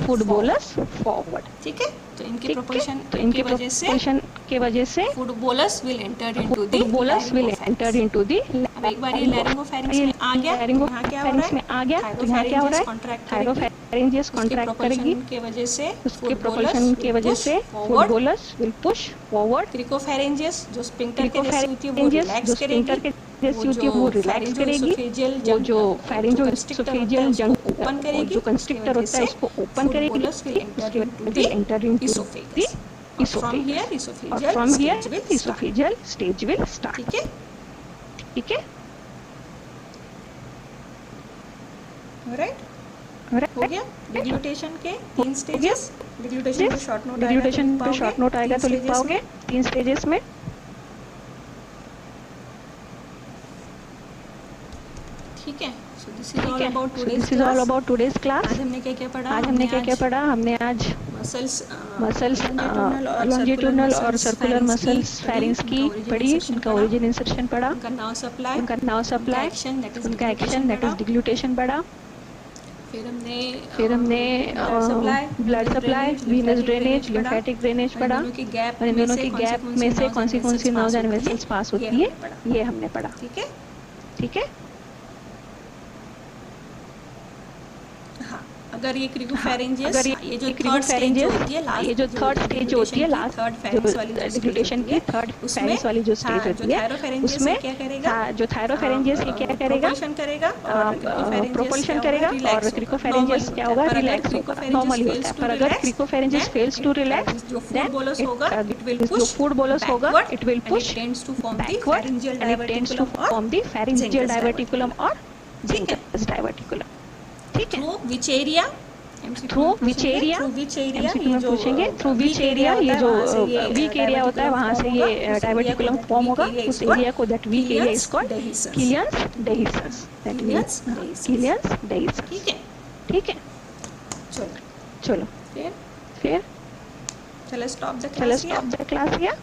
S2: foot bolus forward,
S1: ठीक है। तो इनके प्रोपल्शन
S2: के वजह से
S1: food bolus will enter into the
S2: अब
S1: एक बार ये लैरिंगोफेरिंक्स में आ गया, यहाँ क्या हो रहा है?
S2: थायरोफेरिंजियस कॉन्ट्रैक्ट करेगी
S1: के वजह से,
S2: उसके प्रोपल्शन के वजह से food bolus will push forward.
S1: Cricopharyngeus जो स्फिंक्टर के जैसी होती है वो रिलैक्स करेगी,
S2: वो रिलैक्स करेगी। वो जो फेरिंजियल जंग ओपन करेगी, जो कंस्ट्रिक्टर होता है उसको ओपन करेगी, एंटर इनटू द इसोफेगस, और from here oesophageal stage will start, ठीक है।
S1: ऑलराइट, हो गया। डिग्लूटेशन के 3 स्टेजेस। डिग्लूटेशन पे शॉर्ट नोट आएगा तो लिख पाओगे
S2: 3 स्टेजेस में,
S1: ठीक है। So this is all about
S2: today's class.
S1: आज हमने क्या पढ़ा? हमने
S2: आज
S1: मसल्स
S2: लॉन्जिट्यूडनल और सर्कुलर मसल्स फेरिंग्स की पढ़ी, उनका ओरिजिन इंसर्शन पढ़ा,
S1: उनका नाउ सप्लाई,
S2: उनका एक्शन दैट इज डिग्लूटेशन पढ़ा। फिर हमने blood supply, Venus drainage, lymphatic drainage पढ़ा, और इन दोनों की गैप में से कौन सी नर्व्स एंड वेसल्स पास होती है ये हमने पढ़ा, ठीक है।
S1: अगर ये क्रिकोफेरिंजियस, ये जो थर्ड स्टेज होती है लास्ट,
S2: ये जो थर्ड स्टेज होती है लास्ट, डिग्लूटेशन की थर्ड फेरिंग्स वाली जो स्टेज होती है, उसमें
S1: क्या करेगा?
S2: जो थायरोफेरिंजियस ये क्या करेगा? प्रोपल्शन करेगा, और क्रिकोफेरिंजियस क्या होगा? रिलैक्स होगा, नॉर्मली होता है। पर अगर क्रिकोफेरिंजियस फेल्स टू रिलैक्स,
S1: जो फूड बोलस होगा
S2: it will push backward and it tends to form the pharyngeal diverticulum और जिंकस डाइवर्टिकुलम, ठीक है। थ्रू विच एरिया एमसीक्यू में पूछेंगे। थ्रू विच एरिया, ये जो वीक एरिया होता है वहाँ से ये डाइवर्टिकुलम फॉर्म होगा। उस एरिया को, that weak area is called Killian's dehiscence, that means Killian's dehiscence, ठीक है। चलो फिर चलो स्टॉप द क्लास हियर।